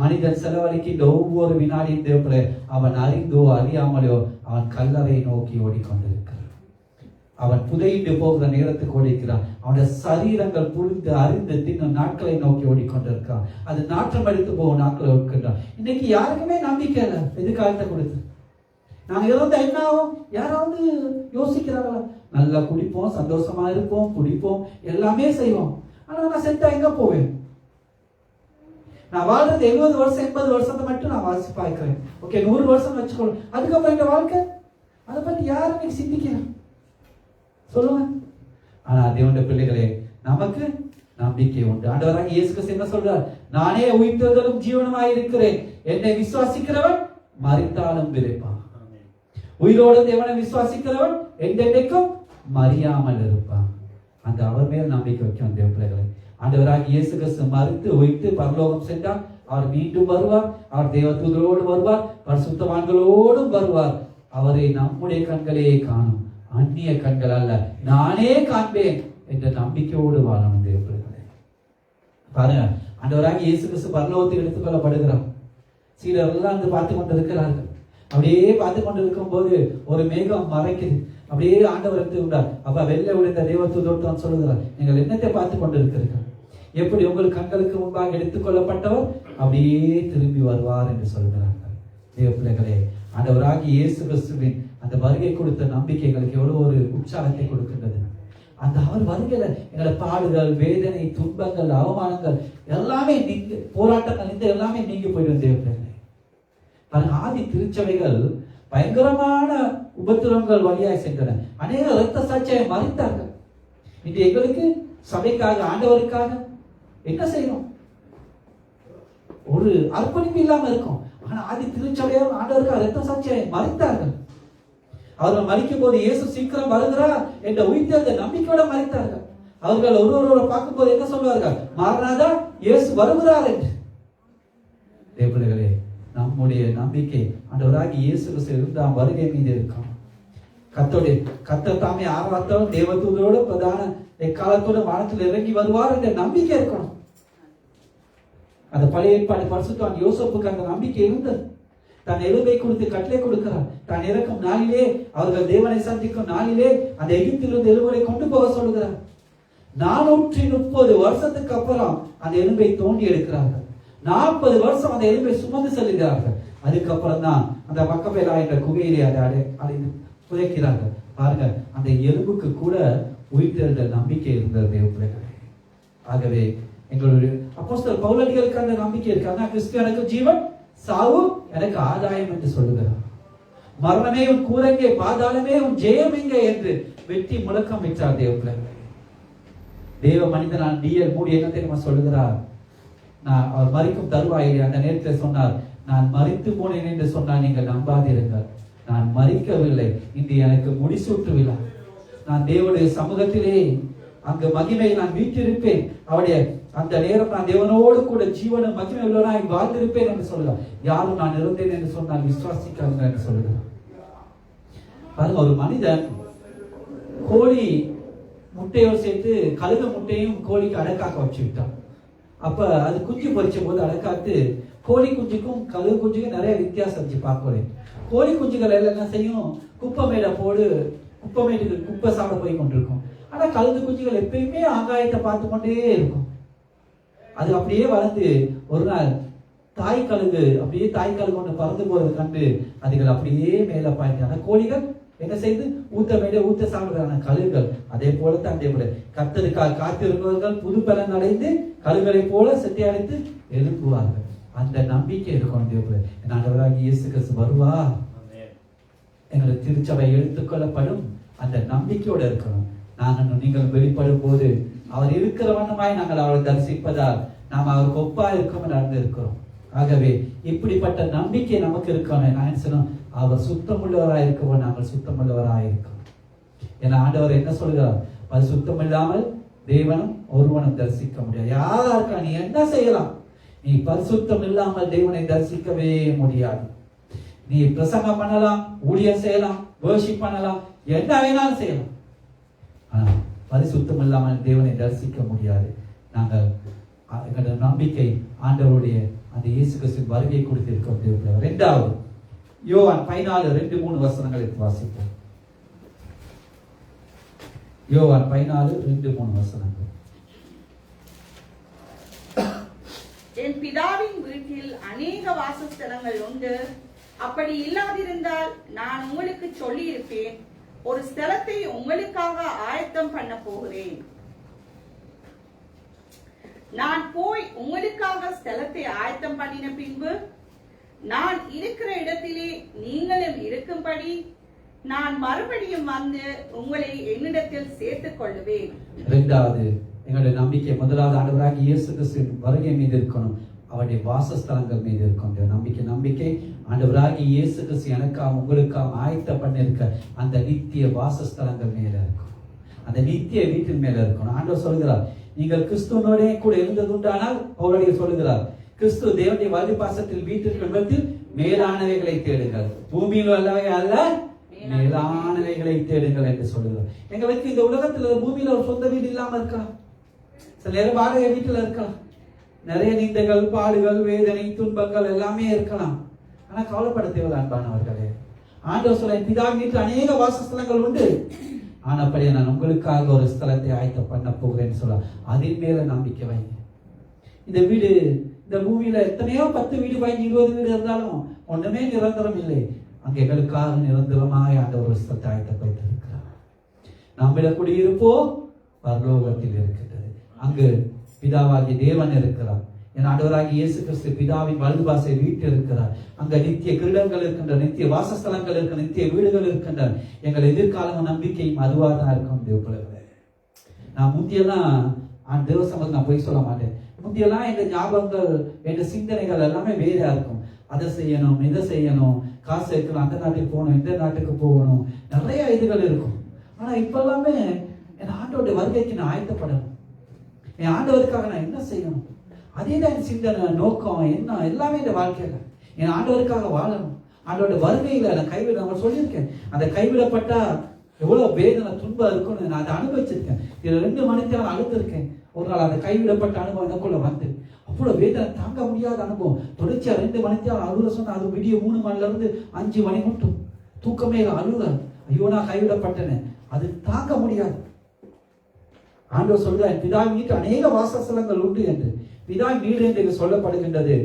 மனிதன் செலவழிக்கின்ற ஒவ்வொரு வினாடியும் தேவப்பிள்ளை அவன் அறிந்தோ அறியாமலோ அவன் கல்லறை நோக்கி ஓடிக்கொண்டிருக்கிறான். அவன் புதையிட்டு போகிற நேரத்துக்கு ஓடிக்கிறான். அவனுடைய சரீரங்கள் புரிந்து அறிந்து தின்னும் நாட்களை நோக்கி ஓடிக்கொண்டிருக்கான். அது நாற்றம் எடுத்து போகும் நாட்களை ஓடிக்கின்றான். இன்னைக்கு யாருக்குமே நம்பிக்கை இல்லை. எதிர்காலத்தை கொடுத்து நாங்க இறந்த என்ன ஆகும்? யாராவது யோசிக்கிறாங்களா? நல்லா குடிப்போம், சந்தோஷமா இருப்போம், குடிப்போம், எல்லாமே செய்வோம். ஆனா நான் செத்தா எங்க போவேன்? நான் வாழ்றது 70 வருஷம் 80 வருஷத்தை மட்டும் நான் வாசி பார்க்கிறேன். ஓகே, 100 வருஷம் வச்சுக்கணும். அதுக்கப்புறம் இந்த வாழ்க்கை அதை பத்தி யாருமே சிந்திக்கிறேன் சொல்லுங்க. ஆனா தேவனுடைய பிள்ளைகளே, நமக்கு நம்பிக்கை உண்டு. ஆண்டவராகிய இயேசு கிறிஸ்து என்ன சொல்றார்? நானே உயிர்த்தெழுதலும் ஜீவனுமாய் இருக்கிறேன். என்னை விசுவாசிக்கிறவன் மரித்தாலும் பிழைப்பான். உயிரோடு தேவனை விசுவாசிக்கிறவன் என்றென்றைக்கும் மறியாமல் இருப்பான். அந்த அவர் மேல் நம்பிக்கை வைக்கும் தேவ பிள்ளைகளை. ஆண்டவராகிய இயேசு கிறிஸ்து மரித்து உயிர்த்து பரலோகம் சென்றார். அவர் மீண்டும் வருவார். அவர் தேவதூதரோடு வருவார், பரிசுத்தவான்களோடும் வருவார். அவரை நம்முடைய கண்களே காணும், அந்நிய கண்கள் அல்ல, நானே காண்பேன் என்ற நம்பிக்கையோடு வாழணும் தேவ பிள்ளைகளே. பாருங்க, ஆண்டவராகிய இயேசு கிறிஸ்து பரலோகத்தில் எடுத்துக்கொள்ளப்படுகிறார். சீடர் எல்லாம் வந்து பார்த்து கொண்டிருக்கிறார்கள். அப்படியே பார்த்து கொண்டிருக்கும் போது ஒரு மேகம் மறைக்குது. அப்படியே ஆண்டவர் எடுத்துக்கிறார். அப்ப வெள்ளை உடைந்த தேவதூதன் சொல்லுகிறார், நீங்கள் என்னத்தை பார்த்து கொண்டிருக்கிறீர்கள்? எப்படி உங்கள் கண்களுக்கு முன்பாக எடுத்துக்கொள்ளப்பட்டவர் அப்படியே திரும்பி வருவார் என்று சொல்கிறார்கள். தேவ பிள்ளைகளே, ஆண்டவராகிய இயேசு கிறிஸ்துவின் அந்த வருகை கொடுத்த நம்பிக்கை எங்களுக்கு எவ்வளவு ஒரு உற்சாகத்தை கொடுக்கின்றது. அந்த அவர் வருகையில எங்களை பாடுகள், வேதனை, துன்பங்கள், அவமானங்கள் எல்லாமே நீங்க, போராட்டங்கள் இந்த எல்லாமே நீங்கி போயிடும் தேவ பிள்ளைகளே. ஆதி திருச்சபைகள் பயங்கரமான உபத்திரவங்கள் வழியாக சென்றன. அநேக இரத்த சாட்சியை மறித்தார்கள். இன்று எங்களுக்கு சபைக்காக, ஆண்டவருக்காக என்ன செய்யணும்? ஒரு அர்ப்பணிப்பு இல்லாம இருக்கும். ஆனா ஆதி திருச்சபையார் ஆண்டவருக்காக இரத்த சாட்சியை மறித்தார்கள். அவர்கள் மறிக்கும் போது இயேசு சீக்கிரம் வருகிறார் என்ற உயிர்த்தெழுந்த நம்பிக்கையோட மறித்தார்கள். அவர்கள் ஒருவரோட பார்க்கும் போது என்ன சொல்வார்கள்? மாறனாதா, இயேசு வருகிறார் என்று. தேவர்களே, நம்முடைய நம்பிக்கை ஆண்டவராகிய இயேசு கிறிஸ்து இருந்தால் வருகை மீது இருக்கும். கர்த்தர் தாமே ஆராத்தவர் தேவதூதரோடு பிரதான எக்காலத்தோட வானத்தில் இறங்கி வருவார் என்ற நம்பிக்கை இருக்கணும். அந்த பழைய ஏற்பாடு பரிசுத்தவான் யோசேப்புக்கு அந்த நம்பிக்கை இருந்தது. தன் எலும்பை கொடுத்து கட்டளை கொடுக்கிறார். தான் இறக்கும் நாளிலே, அவர்கள் தேவனை சந்திக்கும் நாளிலே அந்த எகிப்திலிருந்து எலும்பை கொண்டு போக சொல்லுகிறார். 430 வருஷத்துக்கு அப்புறம் அந்த எலும்பை தோண்டி எடுக்கிறார்கள். 40 வருஷம் அந்த எலும்பை சுமந்து செல்கிறார்கள். அதுக்கப்புறம் தான் அந்த மக்கபேலா என்ற குகையிலே அதை புதைக்கிறார்கள். பாருங்க, அந்த எலும்புக்கு கூட உயிர்த்தெழுந்த நம்பிக்கை இருந்தது தேவ பிள்ளைகளே. ஆகவே எங்களுடைய அப்போஸ்தலர் பவுலடிகளுக்கு அந்த நம்பிக்கை இருக்காங்க. கிறிஸ்து எனக்கு ஜீவன், சாவு எனக்கு ஆதாயம் என்று சொல்லுகிறார். மரணமே உன் கூரங்கே, பாதாளமே உன் ஜெயம் எங்கே என்று வெற்றி முழக்கம் விட்டார் தேவ பிள்ளைகளே. தேவ மனிதனான் டிஎல் மூடி என்ன தெரியுமா சொல்லுகிறார்? நான் அவர் மறிக்கும் தருவாயிலே அந்த நேரத்தில் சொன்னார், நான் மறித்து போனேன் என்று சொன்னால் நீங்கள் நம்பாதிருங்கள். நான் மறிக்கவில்லை, இன்று எனக்கு முடிசூட்டு விழா. நான் தேவனுடைய சமூகத்திலே அங்கு மகிமையை நான் வீட்டிருப்பேன். அவருடைய அந்த நேரம் நான் தேவனோடு கூட ஜீவனும் மகிமை உள்ளவனாய் வாழ்ந்திருப்பேன் என்று சொல்லுகிறார். யாரும் நான் இருந்தேன் என்று சொன்னால் விசுவாசிக்காங்க என்று சொல்லுகிறார். பாருங்க, ஒரு மனிதன் கோழி முட்டையோடு சேர்த்து கழுகு முட்டையும் கோழிக்கு அடக்காக்க வச்சு விட்டான். அப்ப அது குஞ்சு பொறிச்ச போது அடக்காத்து கோழி குஞ்சுக்கும் கழுகு குஞ்சுக்கும் நிறைய வித்தியாசம் இருந்துச்சு பார்க்கணும். கோழி குஞ்சுகள் எல்லாம் என்ன செய்யும்? குப்பை மேல போடு, குப்பை மேட்டுக்கு குப்பை சாப்பிட போய் கொண்டிருக்கும். ஆனா கழுகு குஞ்சுகள் எப்பயுமே ஆகாயத்தை பார்த்து கொண்டே இருக்கும். அது அப்படியே வளர்ந்து ஒரு நாள் தாய் கழுகு ஒன்று பறந்து போறது கண்டு அதுகள் அப்படியே மேல பாய்ந்தாங்க. கோழிகள் என்ன செய்து ஊத்த சாப்பிடுறாங்க. கழுகுகள் அதே போலத்தான் கர்த்தருக்காக காத்திருப்பவர்கள் புது பலன் அடைந்து கழுகுகளை போல செட்டை அடைத்து எழுப்புவார்கள். அந்த நம்பிக்கை இருக்கணும். ஆண்டவராகிய இயேசு கிறிஸ்து வருவா, எங்களுடைய திருச்சபை எடுத்துக்கொள்ளப்படும் அந்த நம்பிக்கையோடு இருக்கணும். நீங்கள் வெளிப்படும் போது அவர் இருக்கிற வண்ணமாய் நாங்கள் அவரை தரிசிப்பதால் நாம் அவருக்கு ஒப்பா இருக்கோம் நடந்து இருக்கிறோம். ஆகவே இப்படிப்பட்ட நம்பிக்கை நமக்கு இருக்கணும். நான் சொன்னோம், அவர் சுத்தமுள்ளவராய் இருக்கவும் நாங்கள் சுத்தமுள்ளவராய் இருக்கோம். ஏன்னா ஆண்டவர் என்ன சொல்கிறார்? அது சுத்தம் இல்லாமல் தேவனும் ஒருவனும் தரிசிக்க முடியாது. யாரா இருக்கா, நீ என்ன செய்யலாம்? நீ பரிசுத்தம் இல்லாமல் தேவனை தரிசிக்கவே முடியாது. நீ பிரசங்கம் பண்ணலாம், ஊழியம் செய்யலாம், வர்ஷிப் பண்ணலாம், என்ன வேணாலும் செய்யலாம். ஆனா பரிசுத்தம் இல்லாமல் தேவனை தரிசிக்க முடியாது. நாங்கள் எங்களுடைய நம்பிக்கை ஆண்டவருடைய அந்த இயேசு கிறிஸ்து வருகை கொடுத்திருக்கோம். தேவ இரண்டாவது யோவான் 14:2-3 வசனங்களை வாசிப்போம். யோவான் 14:2-3 வசனங்கள்.
என் பிதாவின் வீட்டில் அநேக வாசஸ்தலங்கள் உண்டு. அப்படி இல்லாதிருந்தால் நான் உங்களுக்கு சொல்லி இருப்பேன். ஒரு ஸ்தலத்தை உங்களுக்காக ஆயத்தம் பண்ண போகிறேன். நான் போய் உங்களுக்காக ஸ்தலத்தை ஆயத்தம் பண்ணின பின்பு நான் இருக்கிற இடத்திலே நீங்களும் இருக்கும்படி நான் மறுபடியும் வந்து உங்களை என்னிடத்தில் சேர்த்துக் கொள்ளுவேன்.
இரண்டாவது, எங்களுடைய நம்பிக்கை முதலாவது ஆண்டவராகிய இயேசு கிறிஸ்துவின் வருகை மீது இருக்கணும். அவருடைய வாசஸ்தலங்கள் மீது இருக்கும் நம்பிக்கை ஆண்டவராகிய இயேசு கிறிஸ்து எனக்காக உங்களுக்காக ஆயத்த பண்ணிருக்க அந்த நித்திய வாசஸ்தலங்கள் மேல இருக்கும். அந்த நித்திய வீட்டின் மேல இருக்கணும். ஆண்டவர் சொல்கிறார், நீங்கள் கிறிஸ்துவனோட கூட இருந்ததுண்டானால் அவருடைய சொல்லுகிறார், கிறிஸ்து தேவனுடைய வலது பாசத்தில் வீட்டிற்கு மேலானவைகளை தேடுங்கள், பூமியில் அல்லவே அல்ல மேலானவைகளை தேடுங்கள் என்று சொல்லுகிறார். எங்களுக்கு இந்த உலகத்துல பூமியில ஒரு சொந்த வீடு இல்லாம இருக்கலாம். சில நேரம் வாடகை வீட்டுல இருக்கலாம். நிறைய நிந்தைகள், பாடுகள், வேதனை, துன்பங்கள் எல்லாமே இருக்கலாம். ஆனா கவலைப்பட தேவையில்லை அன்பானவர்களே. ஆண்டவர் சொல்ல, பிதாவின் வீட்டில் அநேக வாசஸ்தலங்கள் உண்டு. ஆனப்படியே நான் உங்களுக்காக ஒரு ஸ்தலத்தை ஆயத்தம் பண்ண போகிறேன்னு சொல்ல, அதன் மேல நம்பிக்கை வைங்க. இந்த வீடு, இந்த பூமியில எத்தனையோ 10 வீடு, 15, 20 வீடு இருந்தாலும் ஒன்றுமே நிரந்தரம் இல்லை. அங்கே எங்களுக்காக நிரந்தரமாக ஆண்டவர் ஒரு ஸ்தலத்தை ஆயத்தப்படுத்திருக்கிறார். நம்மிட குடியிருப்போ பரலோகத்தில் இருக்கின்றது. அங்கு பிதாவாகிய தேவன் இருக்கிறார். என் ஆண்டவராகிய இயேசு கிறிஸ்து பிதாவின் வலது பாசை வீட்டு இருக்கிறார். அங்க நித்திய கிரீடங்கள் இருக்கின்ற, நித்திய வாசஸ்தலங்கள் இருக்கின்ற, நித்திய வீடுகள் இருக்கின்ற. எங்கள் எதிர்காலம் நம்பிக்கையும் அதுவாதான் இருக்கும். தேவப்பிள்ளைகளே, நான் முந்தியெல்லாம் தேவ சமூகத்துக்கு நான் போய் சொல்ல மாட்டேன். முந்தியெல்லாம் எங்க ஞாபகங்கள், எங்க சிந்தனைகள் எல்லாமே வேறையா இருக்கும். அதை செய்யணும், இதை செய்யணும், காசு இருக்கணும், அந்த நாட்டுக்கு போகணும், இந்த நாட்டுக்கு போகணும், நிறைய இதுகள் இருக்கும். ஆனா இப்ப எல்லாமே என் ஆண்டோடைய வருகைக்கு நான் ஆயத்தப்படணும். என் ஆண்டவருக்காக நான் என்ன செய்யணும், அதே தான் என் சிந்தனை, நோக்கம் என்ன எல்லாமே இந்த வாழ்க்கையில என் ஆண்டவருக்காக வாழணும். ஆண்டோட வருகையில நான் கைவிட, நம்ம சொல்லியிருக்கேன், அந்த கைவிடப்பட்டா எவ்வளவு வேதனை, துன்பம் இருக்கும்னு நான் அதை அனுபவிச்சிருக்கேன். இதுல 2 மணிக்கு நான் அழுத்திருக்கேன். ஒரு நாள் அந்த கைவிடப்பட்ட அனுபவம் எனக்குள்ள வந்து அவ்வளவு வேதனை, தாங்க முடியாத அனுபவம். தொடர்ச்சியா 2 மணிக்கு அழுத சொன்ன, அது விடிய 3 மணில இருந்து 5 மணி மட்டும் தூக்கமே அழுத. ஐயோ நான் கைவிடப்பட்டேன்னு, அது தாங்க முடியாது. ஆண்டவர் சொல்றார், பிதாவின் வீட்டு அநேக வாசஸ்தலங்கள் உண்டு என்று. பிதாவின் வீடு என்று சொல்லப்படுகின்றது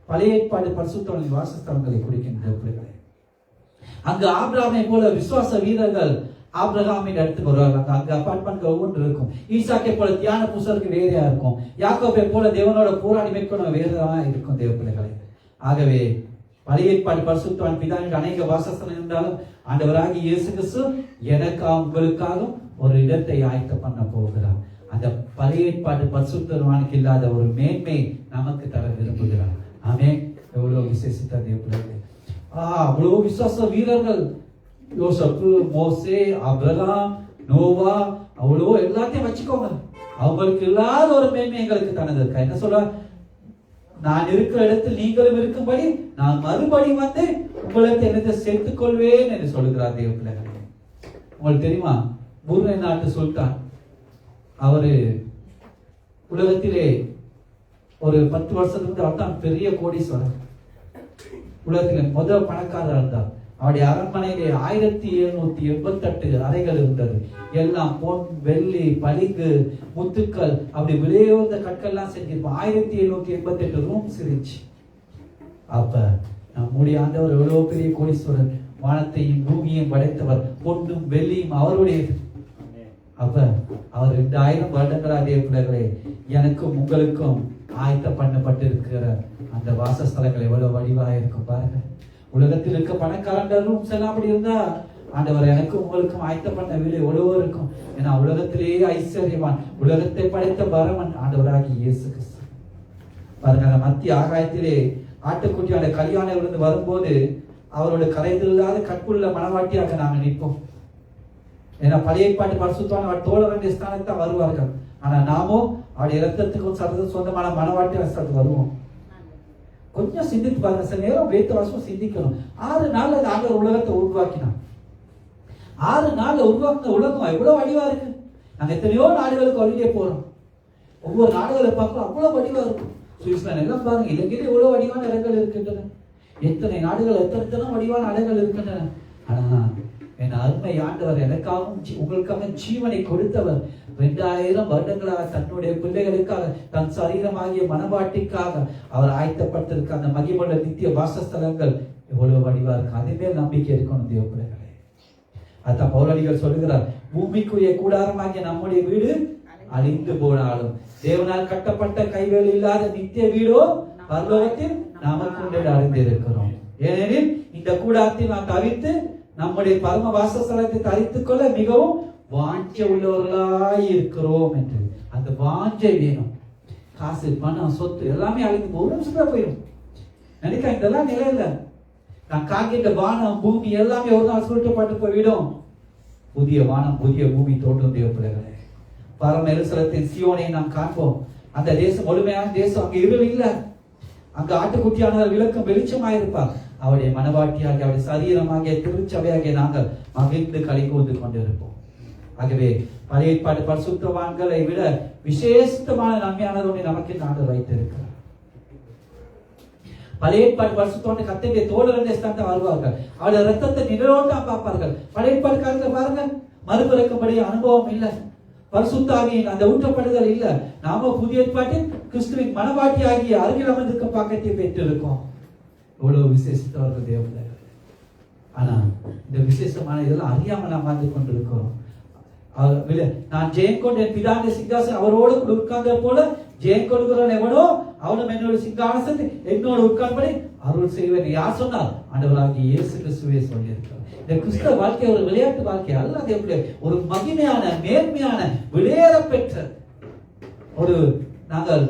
பழைய ஏற்பாடு பரிசுத்தவான்களின் வாசஸ்தலங்களை குறிக்கின்றது. அங்கு ஆபிரகாமை போல விசுவாச வீரர்கள் ஆபிரகாமின் இடத்துக்கு வருவாங்க. அங்க அபார்ட்மெண்ட் ஒவ்வொன்று இருக்கும். ஈசாக்கை போல தியான புசருக்கு வேறையா இருக்கும். யாக்கோபை போல தேவனோட போராடி மேற்கொள்ள வேறா இருக்கும். தேவ பிள்ளைகளை, ஆகவே பழைய ஏற்பாடு பரிசுத்தவான் பிதாவின் அநேக வாசஸ்தலம் இருந்தாலும் ஆண்டவராகிய இயேசு கிறிஸ்து எனக்காக உங்களுக்காகவும் ஒரு இடத்தை ஆயத்த பண்ண போகிறார். அந்த பழைய ஏற்பாட்டு பரிசுத்தவானுக்கு இல்லாத ஒரு மேன்மை நமக்கு தர விரும்புகிறார். ஆமென். எவ்வளவு விசேஷித்த தேவ பிள்ளைகளே, அவ்வளவு விசுவாச வீரர்கள், யோசப்பு, மோசே, ஆபிரகாம், நோவா, அவ்வளோ எல்லாத்தையும் வச்சுக்கோங்க. அவங்களுக்கு இல்லாத ஒரு மேன்மை எங்களுக்கு தானது இருக்கா. என்ன சொல்ற, நான் இருக்கிற இடத்தில் நீங்களும் இருக்கும்படி நான் மறுபடியும் வந்து உங்களுக்கு என்னத்தை சேர்த்துக் கொள்வேன் என்று சொல்லுகிறார் தேவ பிள்ளைகளே. உங்களுக்கு தெரியுமா, புர்னே நாட்டு சுல்தான், அவரு உலகத்திலே ஒரு 10 வருஷத்துக்கு அவர்தான் பெரிய கோடீஸ்வரர். உலகத்திலே முதல் பணக்காரர் இருந்தார். அவருடைய அரண்மனையிலே 1788 அறைகள் இருந்தது. எல்லாம் பொன், வெள்ளி, பளிங்கு, முத்துக்கள், அப்படி விலையுயர்ந்த கற்கள்லாம் செஞ்சிருப்போம். 1788 ரூம்ஸ் இருந்துச்சு. அப்ப நம்முடைய ஆண்டவர் எவ்வளவு பெரிய கோடீஸ்வரர், வானத்தையும் பூமியையும் படைத்தவர், பொன்னும் வெள்ளியும் அவருடையது. அப்ப அவர் 2000 வருடங்களாக பிள்ளைகளே எனக்கும் உங்களுக்கும் ஆயத்த பண்ணப்பட்டிருக்கிற அந்த வாசஸ்தலங்கள் எவ்வளவு வடிவாக இருக்கும் பாருங்க. உலகத்தில் இருக்க பணக்காரங்க ரூம்ஸ் எல்லாம் அப்படி இருந்தா ஆண்டவர் எனக்கும் உங்களுக்கும் ஆயத்த பண்ண வீடு எவ்வளவோ இருக்கும். ஏன்னா உலகத்திலேயே ஐஸ்வர்யவான், உலகத்தை படைத்த பரமன் ஆண்டவராகி இயேசு கிறிஸ்து. பாருங்க, அந்த மத்திய ஆகாயத்திலே ஆட்டுக்குட்டியோட கல்யாணம் இருந்து வரும்போது அவரோட கரையில்லாத கற்புள்ள மனவாட்டியாக நாங்கள் நிற்போம். ஏன்னா பழைய ஏற்பாட்டு பரிசுத்தவான் அவர் தோழ வேண்டிய ஸ்தானத்தான் வருவார்கள். ஆனா நாமோ அவருடைய இரத்தத்துக்கும் சரத்துக்கும் சொந்தமான மனவாட்டி ஸ்தானத்துக்கு வருவோம். கொஞ்சம் சிந்தித்து பாருங்க. சில நேரம் வேத்த வருஷம் சிந்திக்கணும். 6 நாள்ல ஆண்டவர் உலகத்தை உருவாக்கினான். 6 நாள்ல உருவாக்கின உலகம் எவ்வளவு வடிவா இருக்கு. நாங்க எத்தனையோ நாடுகளுக்கு வழியே போறோம். ஒவ்வொரு நாடுகளை பார்க்கிறோம், அவ்வளவு வடிவா இருக்கும். சுவிட்சர்லாந்து எல்லாம் பாருங்க, இலங்கையில எவ்வளவு வடிவான இடங்கள் இருக்கின்றன. எத்தனை நாடுகள், எத்தனை வடிவான இடங்கள் இருக்கின்றன. ஆனா என் அருமை உண்மை ஆண்டவர். எனக்காகவும் உங்களுக்காக ஜீவனை கொடுத்தவர். 2000 வருடங்களாக தன்னுடைய பிள்ளைகளுக்காக தன் சரீரமாகிய மனவாட்டிக்காக அவர் ஆயத்தப்பட்டிருக்க அந்த மகிமுள்ள நித்திய வாசஸ்தலங்கள் எவ்வளவு வடிவா இருக்கு. அதே மேல் நம்பிக்கை இருக்கணும் தேவ பிள்ளைகளே. அதான் பவுலடிகள் சொல்லுகிறார், பூமிக்குரிய கூடாரமாகிய நம்முடைய வீடு அழிந்து போனாலும் தேவனால் கட்டப்பட்ட கைவேல் இல்லாத நித்திய வீடோ பரலோகத்தில் நமக்கு அறிந்திருக்கிறோம். ஏனெனில் இந்த கூடாரத்தை நாம் தவிர்த்து நம்முடைய பரம வாசஸ்தலத்தை தரித்துக் கொள்ள மிகவும் வாஞ்சை உள்ளவர்களாய் இருக்கிறோம் என்று. அந்த வாஞ்சை வேணும். காசு பணம் சொத்து எல்லாமே அழிந்து ஒரு நிமிஷத்துல போயிடும். நினைக்க இதெல்லாம் நிலை இல்லை. நான் காக்கின்ற வானம் பூமி எல்லாமே ஒரு நாள் சுருட்டப்பட்டு போய்விடும். புதிய வானம் புதிய பூமி தோன்றும் தேவ பிள்ளைகளே. பரம எருசலேத்தின் சீயோனை நாம் காண்போம். அந்த தேசம் முழுமையான தேசம். அங்க இருள் இல்லை. அங்க ஆட்டுக்குட்டியானவர் விளக்கம் வெளிச்சமாயிருப்பார். அவருடைய மனவாட்டியாகிய அவருடைய சரீரமாகிய திருச்சபையாகிய நாங்கள் மகிழ்ந்து களி கூர்ந்து கொண்டிருப்போம். ஆகவே பழைய ஏற்பாடு பரிசுத்தவான்களை விட விசேஷமான நன்மையானது ஒன்றை நமக்கு நாடு வைத்திருக்கிறார். பழைய ஏற்பாடு பரிசுத்தவான் கர்த்தருடைய தோழருடைய ஸ்தானத்தில் வருவார்கள். அவருடைய ரத்தத்தை நிழலோட்டா பார்ப்பார்கள். பழைய ஏற்பாடுக்காரங்க பாருங்க, மறுபிறக்கும்படி அனுபவம் இல்லை, பரிசுத்தாவியின் அந்த ஊற்றப்படுதல் இல்லை. நாம புதிய ஏற்பாட்டில் கிறிஸ்துவின் மனவாட்டி ஆகிய அருகில் அமர்ந்திருக்க பாக்கத்தை பெற்றிருக்கோம். எவ்வளவு விசேஷத்தவர்கள் தேவதை. ஆனா இந்த விசேஷமான இதெல்லாம் அறியாம நாம் வாழ்ந்து கொண்டிருக்கிறோம். நான் ஜெயம் கொண்டு என் பிதாவுடைய சிங்காசனம் அவரோடு உட்கார்ந்த போல ஜெயம் கொடுக்கிறவன் எவனோ அவனும் என்னோட சிங்காசனத்தை என்னோட உட்கார்படி அருள் செய்வேன். யார் சொன்னார்? ஆண்டவராகிய இயேசு கிறிஸ்துவே சொல்லியிருக்கிறார். இந்த கிறிஸ்தவ வாழ்க்கை ஒரு விளையாட்டு வாழ்க்கை அல்ல. எப்படி ஒரு மகிமையான மேன்மையான விளையாட பெற்ற ஒரு நாங்கள்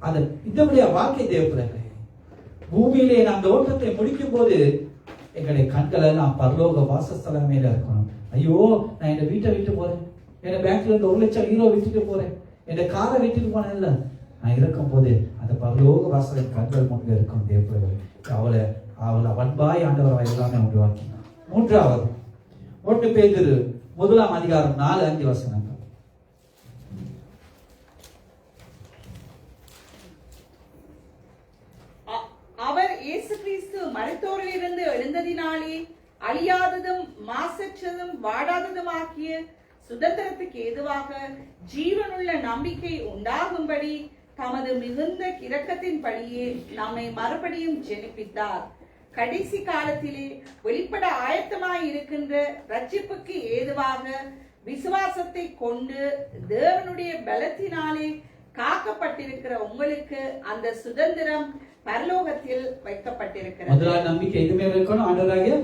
அந்த இதனுடைய வாழ்க்கை தேவைப்படுகிறேன். பூமியிலே நாங்கள் ஓட்டத்தை முடிக்கும் போது எங்களுடைய கண்களை நான் பரலோக வாசஸ்தலம் மேல இருக்கணும். ஐயோ, நான் என் வீட்டை விட்டு போறேன், என் பேங்க்ல இருந்து 1 லட்சம் யூரோ விட்டுட்டு போறேன், என் காரை விட்டுட்டு போனேன் இல்ல, நான் இருக்கும் போது அந்த பரலோக வாசலின் கண்கள் முன்பு இருக்கும் தேவப்பிள்ளைகள். அவளை அன்பாய் ஆண்டவர் எல்லாமே உருவாக்கினார். 3வது 1 பேதுரு 1 4-5 வசனங்கள்.
அவர் இயேசு கிறிஸ்து மரித்தோரிலிருந்து எழுந்ததினாலே அழியாததும் மாசற்றதும் வாடாததுமாகிய சுதந்திரத்துக்கு ஏதுவாக ஜீவனுள்ள நம்பிக்கை உண்டாகும்படி தமது மிகுந்த இரக்கத்தின்படியே நம்மை மறுபடியும் ஜெனிப்பித்தார். கடைசி காலத்திலே வெளிப்பட ஆயத்தமாய் இருக்கின்ற ரட்சிப்புக்கு ஏதுவாக விசுவாசத்தை கொண்டு தேவனுடைய பலத்தினாலே காக்கப்பட்டிருக்கிற உங்களுக்கு அந்த சுதந்திரம் பரலோகத்தில் வைக்கப்பட்டிருக்கிறது.
முதலாவது நம்பிக்கை இதுமே இருக்கணும், ஆண்டவராகிய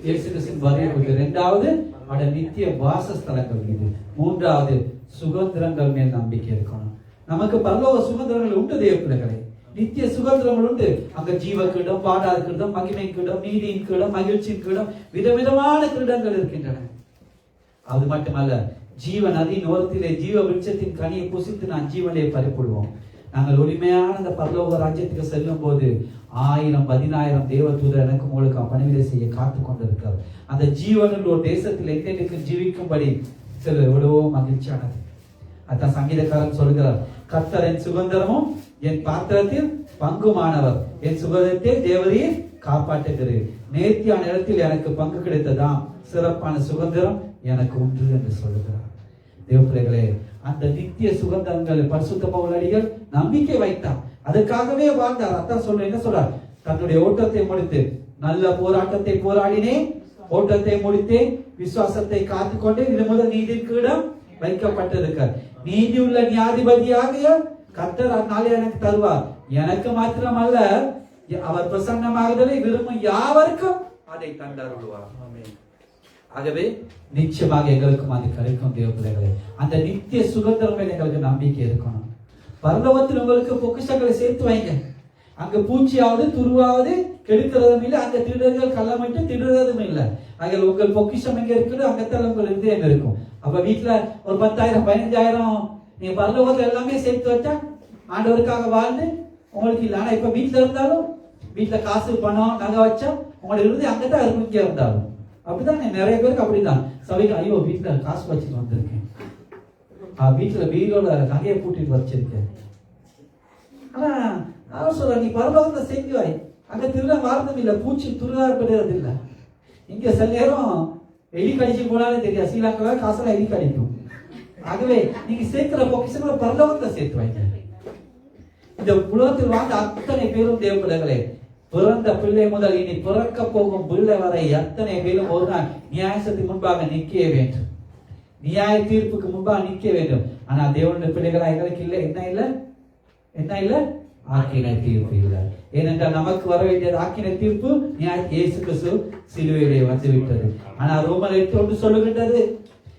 இயேசு கிறிஸ்துவின் வருகை. 2வது அவருடைய நித்திய வாசஸ்தலங்கள் மீது. 3வது சுதந்திரங்கள் மேல் நம்பிக்கை இருக்கணும். நமக்கு பரலோக சுதந்திரங்கள் உண்டு தேவ பிள்ளைகளே. நித்திய சுதந்திரங்கள் உண்டு. அங்க ஜீவ கிரீடம், பாடாத கிரீடம், மகிமை கிரீடம், நீதியின் கிரீடம், மகிழ்ச்சியின் கிரீடம், விதவிதமான கிரீடங்கள் இருக்கின்றன. அது மட்டுமல்ல, ஜீவ நதி ஓரத்திலே ஜீவ விருட்சத்தின் கனியை புசித்து நான் ஜீவனை பறிப்படுவோம். நாங்கள் உரிமையான அந்த பரலோக ராஜ்யத்துக்கு செல்லும் போது 1000-10000 தேவதூதர் எனக்கு உங்களுக்கு பணிவிடை செய்ய காத்து கொண்டிருக்கிறார். அந்த ஜீவனில் ஒரு தேசத்தில் எங்களுக்கு ஜீவிக்கும்படி சில எவ்வளவோ மகிழ்ச்சியானது. அதான் சங்கீதக்காரன் சொல்கிறார், கர்த்தர் என் சுதந்திரமும் என் பாத்திரத்தில் பங்குமானவர், என் சுகத்தை தேவரையே காப்பாற்றுகிறேன். நேர்த்தியான இடத்தில் எனக்கு பங்கு கிடைத்ததாம் சிறப்பான சுதந்திரம் எனக்கு உண்டு என்று சொல்லுகிறார். தேவ பிள்ளைகளே, அந்த நித்திய சுகந்தங்கள் பரிசுத்த பவுலடிகள் நம்பிக்கை வைத்தார். அதுக்காகவே வாழ்ந்தார். அதான் சொல்ற என்ன சொல்றார்? தன்னுடைய ஓட்டத்தை முடித்து நல்ல போராட்டத்தை போராடினேன், ஓட்டத்தை முடித்தேன், விசுவாசத்தை காத்துக்கொண்டு இது முதல் நீதியின் கிரீடம் வைக்கப்பட்டிருக்க. நீதி உள்ள நியாயாதிபதியாக கர்த்தர் அந்நாளே எனக்கு தருவார். எனக்கு மாத்திரமல்ல, அவர் பிரசன்னமாகுதலை விரும்பும் யாவருக்கும் அதை தந்தருள்வார். ஆகவே நிச்சயமாக எங்களுக்கும் அது கிடைக்கும் தேவ பிள்ளைகளே. அந்த நித்திய சுதந்திரம் எங்களுக்கு நம்பிக்கை இருக்கணும். பரலோகத்தில் உங்களுக்கு பொக்கிஷங்களை சேர்த்து வைங்க. அங்க பூச்சியாவது துருவாவது கெடுக்கிறதும் இல்லை, அங்க திருடர்கள் கள்ளமிட்டு திருடுறதும் இல்லை. அங்கே உங்கள் பொக்கிஷம் எங்க இருக்குது, அங்கத்தான் உங்கள் இதயம் இருக்கும். அப்ப வீட்டுல ஒரு 10,000-15,000 நீங்க பரலோகத்துல எல்லாமே சேர்த்து வச்சா ஆண்டவருக்காக வாழ்ந்து உங்களுக்கு இல்லை. ஆனா இப்ப வீட்டுல இருந்தாலும், வீட்டுல காசு பணம் நகை வச்சா உங்களோட இறுதி அங்கதான் இருக்கும். இங்க இருந்தாலும் அப்படிதான் நிறைய பேருக்கு அப்படிதான். சபைக்கு ஐயோ வீட்டுல காசு வச்சுட்டு வந்திருக்கேன், வீட்டுல வீரோட நகையை பூட்டிட்டு வச்சிருக்கேன். ஆனா அவர் சொல்ற, நீ பரலோகத்தை செஞ்சுவாய், அங்க திருட வாழ்றதும் இல்லை, பூச்சி துருகாப்படுறது இல்லை. இங்க சில நேரம் எலி கடிச்சு போனாலும் தெரியாது, ஸ்ரீலங்காவில் காசுல எலி கடிக்கும். ஆகவே நீங்க சேர்க்கிற பொக்கிஷங்களை பரலோகத்துல சேர்த்து வைங்க. இந்த உலகத்தில் வாழ்ந்த அத்தனை பேரும் தேவ பிள்ளைகளே, பிறந்த பிள்ளை முதல் இனி பிறக்க போகும் பிள்ளை வரை அத்தனை பேரும் ஒரு நாள் நியாயத்துக்கு முன்பாக நிற்க வேண்டும், நியாய தீர்ப்புக்கு முன்பாக நிற்க வேண்டும். ஆனா தேவனுடைய பிள்ளைகளா எங்களுக்கு இல்லை, என்ன இல்லை ஆக்கினை தீர்ப்பு இல்லை. ஏனென்றால் நமக்கு வர வேண்டியது ஆக்கினை தீர்ப்பு இயேசு கிறிஸ்து சிலுவையிலே வந்து விட்டது. ஆனா ரோமர் 8:1 சொல்லுகின்றது,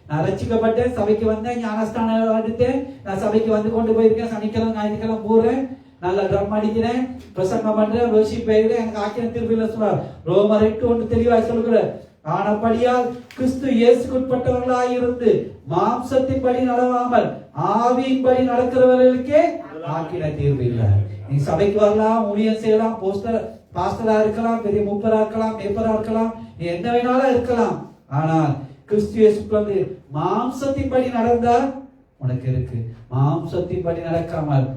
நான் ரட்சிக்கப்பட்டேன், சபைக்கு வந்தேன், ஞானஸ்தானம் எடுத்தேன், நான் சபைக்கு வந்து கொண்டு போயிருக்கேன், சனிக்கிழமை ஞாயிற்றுக்கிழமை போறேன், நல்லா ட்ரம் அடிக்கிறேன், பிரசங்கம் பண்றேன், வர்ஷிப் செய்கிறேன், எனக்கு ஆக்கின தீர்ப்பு இல்லை சொல்றார். ரோமர் 8:1 தெளிவாக சொல்லுகிறார், ஆனபடியால் கிறிஸ்து இயேசுக்குட்பட்டவர்களாய் இருந்து மாம்சத்தின்படி நடவாமல் ஆவியின்படி நடக்கிறவர்களுக்கே ஆக்கின தீர்வு இல்லை. நீ சபைக்கு வரலாம், ஊழியம் செய்யலாம், பாஸ்டரா இருக்கலாம், பெரிய மூப்பரா இருக்கலாம், மேப்பரா இருக்கலாம், நீ என்ன வேணாலும் இருக்கலாம். ஆனால் கிறிஸ்து இயேசுக்குள்ள மாம்சத்தின்படி நடந்தா உனக்கு இருக்கு. மாம்சத்தின்படி நடக்காமல்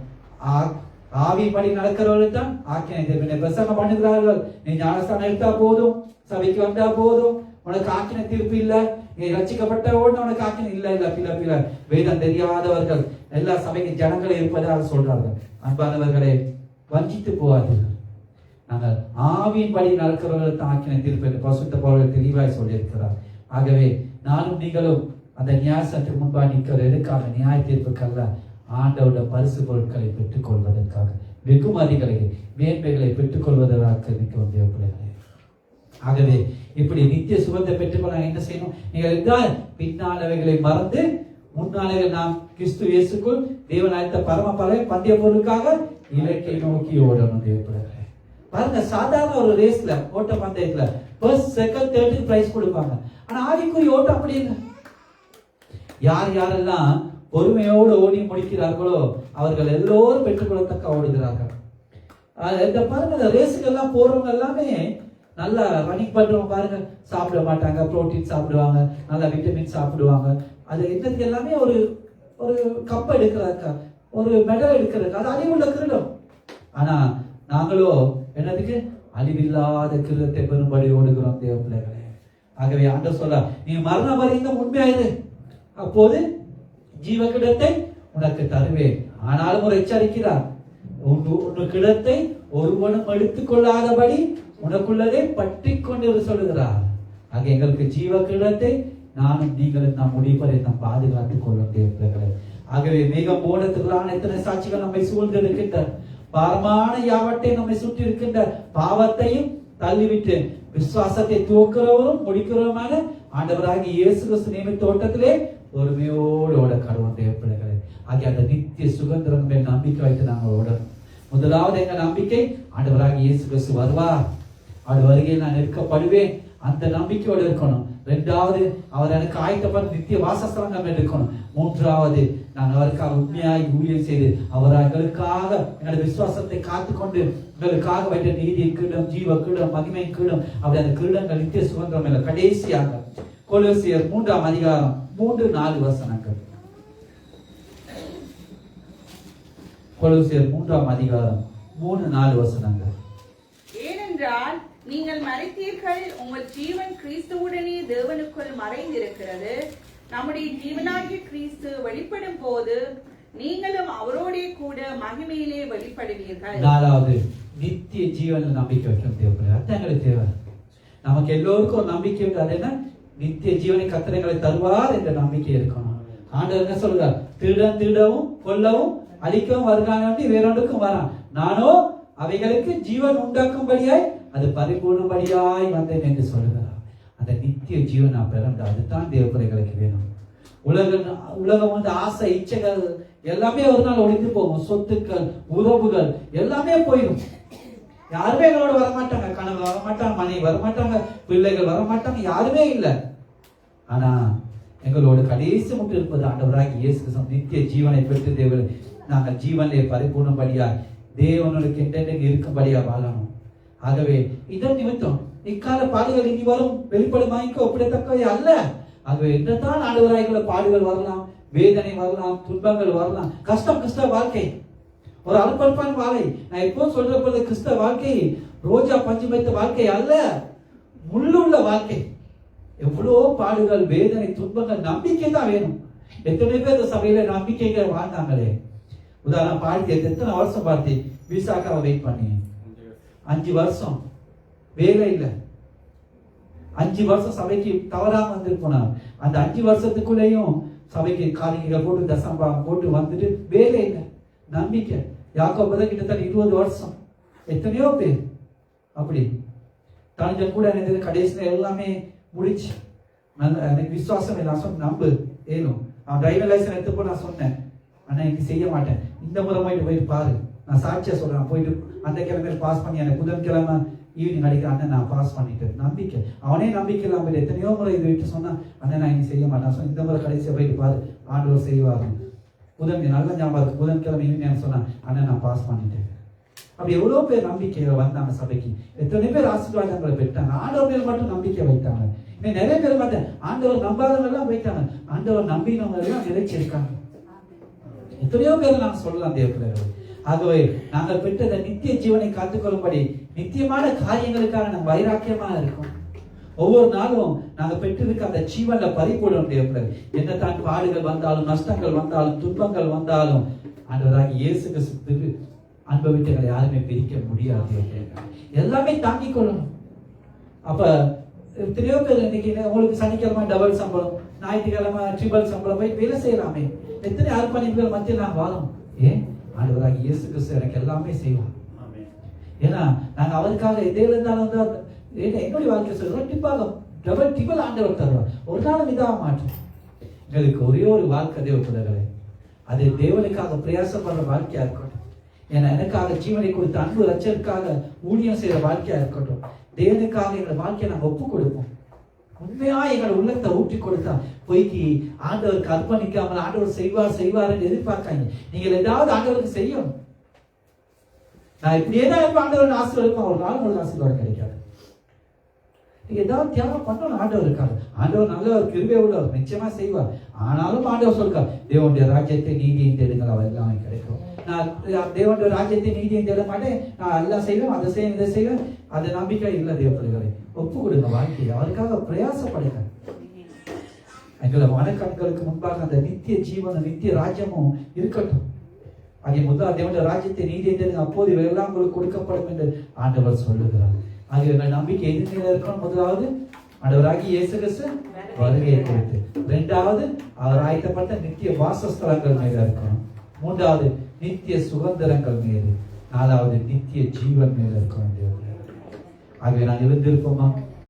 ஆவியின்படி நடக்கிறவர்கள் தான் ஆக்கினை தீர்ப்பு. பிரசங்கம் பண்ணுகிறார்கள், நீ ஞானஸ்தானம் எடுத்தா போதும், சபைக்கு வந்தா போதும், உனக்கு ஆக்கின தீர்ப்பு இல்ல, நீ ரட்சிக்கப்பட்ட உடனே உனக்கு ஆக்கின இல்ல. பில வேதம் தெரியாதவர்கள் எல்லா சபைக்கு ஜனங்கள் இருப்பதாக சொல்றார்கள். அன்பானவர்களை வஞ்சித்து போவாதீர்கள். நாங்கள் ஆவியின்படி நடக்கிறவர்கள் தான் ஆக்கின தீர்ப்பு என்று பரிசுத்த பவுல் தெளிவாய் சொல்லியிருக்கிறார். ஆகவே நானும் நீங்களும் அந்த நியாயத்துக்கு முன்பாக நிற்கிற எதுக்காக? நியாய தீர்ப்புக்கல்ல, ஆண்டவருடைய பரிசு பொருட்களை பெற்றுக் கொள்வதற்காக, வெகுமதிகளை மேன்மைகளை பெற்றுக் கொள்வதற்காக நிற்கும் தேவ பிள்ளைகளே. ஆகவே இப்படி நித்திய சுகத்தை பெற்றுக்கொள்ள என்ன செய்யணும்? நீங்கள் என்றால் பின்னானவைகளை மறந்து முன்னானவைகள் நாம் கிறிஸ்து இயேசுக்குள் தேவன் அளித்த பரம பந்தய பொருளுக்காக இலக்கை நோக்கி ஓடணும் தேவ பிள்ளைகளே. பாருங்க, சாதாரண ஒரு ரேஸ்ல ஓட்ட பந்தயத்துல ஃபர்ஸ்ட் செகண்ட் தேர்ட் பிரைஸ் கொடுப்பாங்க. ஆனா ஆவிக்குரிய ஓட்டம் அப்படி இல்லை. யாரெல்லாம் பொறுமையோடு ஓடி முடிக்கிறார்களோ அவர்கள் எல்லோரும் பெற்றுக்கொள்ளத்தக்க ஓடுகிறார்கள். இந்த பாருங்க, ரேஸுக்கெல்லாம் போறவங்க எல்லாமே நல்லா ரன்னிங் பண்றவங்க பாருங்க, சாப்பிட மாட்டாங்க, புரோட்டீன் சாப்பிடுவாங்க, நல்லா விட்டமின் சாப்பிடுவாங்க. அது என்னதுக்கு எல்லாமே ஒரு ஒரு கப் எடுக்கிறாங்க, ஒரு மெடல் எடுக்கிறாங்க. அது அழிவுள்ள கிரீடம். ஆனா நாங்களோ என்னதுக்கு? அழிவில்லாத கிரீடத்தை பெறும்படி ஓடுகிறோம் தேவ பிள்ளைகளே. ஆகவே ஆண்டவர் சொல்ல, நீ மரணம் வரைக்கும் உண்மையாயிரு, அப்போது ஜீவ கிடத்தை உனக்கு தருவேன். ஆனாலும் ஒரு எச்சரிக்கிறார், உன் கிடத்தை ஒருவனும் எடுத்துக் கொள்ளாதபடி உனக்குள்ளதை பற்றி கொண்டு சொல்லுகிறார். ஆக எங்களுக்கு ஜீவ கிடத்தை நானும் நீங்களும் நம் முடிப்பதை நாம் பாதுகாத்துக் கொள்ளும் தேவ பிள்ளைகளே. ஆகவே மேகம் போனதுக்குள்ளான எத்தனை சாட்சிகள் நம்மை சூழ்ந்து இருக்கின்ற, பாரமான யாவட்டை நம்மை சுற்றி இருக்கின்ற பாவத்தையும் தள்ளிவிட்டு விசுவாசத்தை துவக்கிறவரும் முடிக்கிறவருமான ஆண்டவராகிய இயேசு கிறிஸ்து நியமித்த ஓட்டத்திலே பொறுமையோடு ஓட கடவுள் தேவ பிள்ளைகளே. ஆகிய அந்த நித்திய சுதந்திரம் மேல் நம்பிக்கை வைத்து நாங்கள் ஓடணும். முதலாவது எங்க நம்பிக்கை, ஆண்டவராகிய இயேசு கிறிஸ்து வருவார், அவர் வருகையில் நான் நிற்கப்படுவேன், அந்த நம்பிக்கையோடு இருக்கணும். இரண்டாவது, அவர் எனக்கு ஆயத்தப்பட்ட நித்திய வாசஸ்தலம் இருக்கணும். மூன்றாவது, நான் அவருக்காக உண்மையாய் ஊழியம் செய்து அவர் எங்களுக்காக எங்களுடைய விசுவாசத்தை காத்துக்கொண்டு எங்களுக்காக வைத்த நீதி கிரீடம், ஜீவ கிரீடம், மகிமை கிரீடம், அப்படி அந்த கிரீடங்கள் நித்திய சுதந்திரம் இல்லை. கடைசியாக கொலோசியர் 3ஆம் அதிகாரம் 3-4 வசனங்கள். கொலோசியர் 3ஆம் அதிகாரம் 3-4 வசனங்கள்.
ஏனென்றால் நீங்கள் மரித்தீர்கள், உங்கள் ஜீவன் கிறிஸ்துவுடனே தேவனுக்குள் மறைந்திருக்கிறது. நம்முடைய ஜீவனாகிய கிறிஸ்து வெளிப்படும் போது நீங்களும் அவரோடே கூட மகிமையிலே வெளிப்படுவீர்கள்.
நாலாவது, நித்திய ஜீவனில் நம்பிக்கை வைக்கணும் தேவைப்படும். அதான் எங்களுக்கு தேவை. நமக்கு எல்லோருக்கும் ஒரு நம்பிக்கை உண்டு. அது என்ன? நித்திய ஜீவனை கர்த்தர் எங்களுக்கு தருவார் என்ற நம்பிக்கை இருக்கணும். ஆண்டவர் என்ன சொல்றார்? திருடவும் கொல்லவும் அழிக்கவும் வருகிறான், வேறொன்றுக்கும் வரான், நானோ அவைகளுக்கு ஜீவன் உண்டாக்கும்படியாய் அது பரிபூர்ணபடியாய் வந்தேன் என்று சொல்லுகிறார். அந்த நித்திய ஜீவன் நான் பிறந்த, அதுதான் தேவப்பிள்ளைகளுக்கு வேணும். உலகம் வந்து ஆசை, இச்சைகள் எல்லாமே ஒரு நாள் ஒழிந்து போகும். சொத்துக்கள், உறவுகள் எல்லாமே போயிடும். யாருமே எங்களோட வரமாட்டாங்க. கணவன் வரமாட்டாங்க, மனைவி வரமாட்டாங்க, பிள்ளைகள் வரமாட்டாங்க, யாருமே இல்லை. ஆனா எங்களோட கடைசி மட்டும் இருப்பது ஆண்டவராகிய இயேசு கிறிஸ்து. நித்திய ஜீவனை பெற்று தேவன் நாங்கள் ஜீவனை பரிபூர்ணபடியா தேவனுக்கு என்றென்றைக்கு இருக்கும்படியா வாழணும். ஆகவே இதன் நிமித்தம் இக்கால பாடுகள் இனி வரும் வெளிப்படுமாய்க்கு ஒப்பிடத்தக்கவை அல்ல. ஆகவே என்னதான் ஆண்டவராய்க்குள்ள பாடுகள் வரலாம், வேதனை வரலாம், துன்பங்கள் வரலாம், கஷ்ட வாழ்க்கை, ஒரு அற்பற்பான வாழ்க்கை. நான் எப்போ சொல்ற போது கிறிஸ்தவ வாழ்க்கை ரோஜா பஞ்சு வைத்த வாழ்க்கை அல்ல, முள்ளுள்ள வாழ்க்கை. எவ்வளோ பாடுகள், வேதனை, துன்பங்கள், நம்பிக்கை தான் வேணும். எத்தனை பேர் இந்த சபையில நம்பிக்கைகள் வாழ்ந்தாங்களே. உதாரணம் பார்த்து எத்தனை வருஷம் பார்த்து விசாக்காவை வெயிட் பண்ணி 5 வருஷம் வேலை இல்லை. 5 வருஷம் சபைக்கு தவறாம வந்திருப்போம். அந்த 5 வருஷத்துக்குள்ளேயும் சபைக்கு காரியங்கள் போட்டு தசம்பாகம் போட்டு வந்துட்டு வேலை இல்லை, நம்பிக்கை. யாக்கோபு தான் கிட்டத்தட்ட 20 வருஷம். எத்தனையோ பேர் அப்படி தனிஞ்ச கூட எனக்கு கடைசியில் எல்லாமே முடிச்சு. எனக்கு விசுவாசம் இல்லை. நான் சொன்ன நம்பு ஏனும். நான் டிரைவர் லைசன்ஸ் எடுத்துப்போ நான் சொன்னேன், ஆனால் எனக்கு செய்ய மாட்டேன். இந்த முறை போயிட்டு பாரு, நான் சாட்சியா சொல்றேன். போயிட்டு அந்த கிழமையில பாஸ் பண்ணி எனக்கு புதன்கிழமை ஈவினிங் அடிக்கிற அண்ணன் நான் பாஸ் பண்ணிட்டேன். நம்பிக்கை. அவனே நம்பிக்கை இல்லாமல் எத்தனையோ முறை இது விட்டு சொன்னா அண்ணன் நான் இனி செய்ய மாட்டேன். இந்த முறை கடைசியா போயிட்டு பாரு, ஆண்டவர் செய்வாரு. நல்ல ஞாபகம் இருக்கு. புதன்கிழமை ஈவினிங் சொன்னா அண்ணன் நான் பாஸ் பண்ணிட்டேன். அப்படி எவ்வளவு பேர் நம்பிக்கையில வந்தாங்க சபைக்கு. எத்தனை பேர் ஆசீர்வாதங்களை பெற்றாங்க. ஆண்டவர் மேல் மட்டும் நம்பிக்கை வைத்தாங்க. இன்னும் நிறைய பேர் மாட்டேன் ஆண்டவர் நம்பாதவங்க எல்லாம் வைத்தாங்க. ஆண்டவர் நம்பினவங்க எல்லாம் நிலைச்சிருக்காங்க. எத்தனையோ பேர் நாங்கள் சொல்லலாம் தேவப்பிள்ளைகள். ஆகவே நாங்கள் பெற்ற நித்திய ஜீவனை காத்துக்கொள்ளும்படி நித்தியமான காரியங்களுக்காக நாங்கள் வைராக்கியமா இருக்கோம். ஒவ்வொரு நாளும் நாங்கள் பெற்றிருக்க அந்த ஜீவன்ல பறிபோடும் தேவப்பிள்ளைகள். என்ன தான் பாடுகள் வந்தாலும், நஷ்டங்கள் வந்தாலும், துன்பங்கள் வந்தாலும், ஆண்டவராகிய இயேசு கிறிஸ்துவுக்கு அனுபவித்தங்களை யாருமே பிரிக்க முடியாது. எல்லாமே தாங்கிக் கொள்ளணும். அப்ப எத்தனையோ பேர் இன்னைக்கு உங்களுக்கு சனிக்கிழமை டபுள் சம்பளம், ஞாயிற்றுக்கிழமை ட்ரிபிள் சம்பளம் போய் வேலை செய்யலாமே. எத்தனை அர்ப்பணிப்புகள் மத்தியில் நான் வாழும். ஏன் ஆண்டவராகிய இயேசு கிறிஸ்து எனக்கு எல்லாமே செய்வார். ஏன்னா நாங்க அவருக்காக எதே இருந்தாலும் என்னுடைய வாழ்க்கை சொல்றோம். டிப்பாக டபுள் டிபிள் ஆண்டவர் தருவார். ஒரு நாளும் இதாக மாட்டோம். எங்களுக்கு ஒரே ஒரு வாழ்க்கை தேவப்பிள்ளைகளே, அது தேவனுக்காக பிரயாசப்படுற வாழ்க்கையா இருக்கட்டும். ஏன்னா எனக்காக ஜீவனை கொடுத்த அன்பு ரட்சனுக்காக ஊழியம் செய்யற வாழ்க்கையா இருக்கட்டும். தேவனுக்காக எங்களை வாழ்க்கையை நாங்கள் ஒப்பு கொடுப்போம். உண்மையா எங்களை உள்ளத்தை ஊற்றி கொடுத்தா போய்க்கு ஆண்டவருக்கு அர்ப்பணிக்காமல் ஆண்டவர் செய்வார் என்று எதிர்பார்க்காங்க. நீங்கள் ஏதாவது ஆண்டவருக்கு செய்யணும். நான் இப்படியே தான் ஆண்டவர் ஆசீர்வாதம். ஒரு நாள் உங்களுக்கு ஆசீர்வாதம் கிடைக்காது. நீங்க ஏதாவது தியாகம் பண்ணணும் ஆண்டவருக்காக. ஆண்டவர் நல்லவர், கிருபை உள்ளவர், நிச்சயமா செய்வார். ஆனாலும் ஆண்டவர் சொல்றார், தேவனுடைய ராஜ்யத்தை நீதியும் தேடுங்கள், அவர் எல்லாமே கிடைக்கும். நான் தேவனுடைய ராஜ்யத்தை நீதியும் தேட மாட்டேன், நான் எல்லாம் செய்வேன், அதை செய்வேன், இதை செய்வேன். அது நம்பிக்கை இல்லை தேவப்பிள்ளைகளை. ஒப்பு கொடுங்க வாழ்க்கையை, அவருக்காக பிரயாசப்படுங்க. எங்களை மனக்கண்களுக்கு முன்பாக அந்த நித்திய ஜீவனும் நித்திய ராஜ்யமும் இருக்கட்டும். ஆகிய முதல் தேவனுடைய ராஜ்யத்தை நீதியை தேடுங்க, அப்போது இவையெல்லாம் உங்களுக்கு கொடுக்கப்படும் என்று ஆண்டவர் சொல்லுகிறார். ஆகிய எங்கள் நம்பிக்கை எதிர்நிலை இருக்கணும். முதலாவது ஆண்டவராகிய இயேசு கிறிஸ்து வருகையை குறித்து. 2வது அவர் ஆயத்தப்பட்ட நித்திய வாசஸ்தலங்கள் மேல இருக்கணும். 3வது நித்திய சுதந்திரங்கள் மீது. 4வது நித்திய ஜீவன் மேல இருக்கணும். ஆகவே நான் எழுந்திருப்போமா?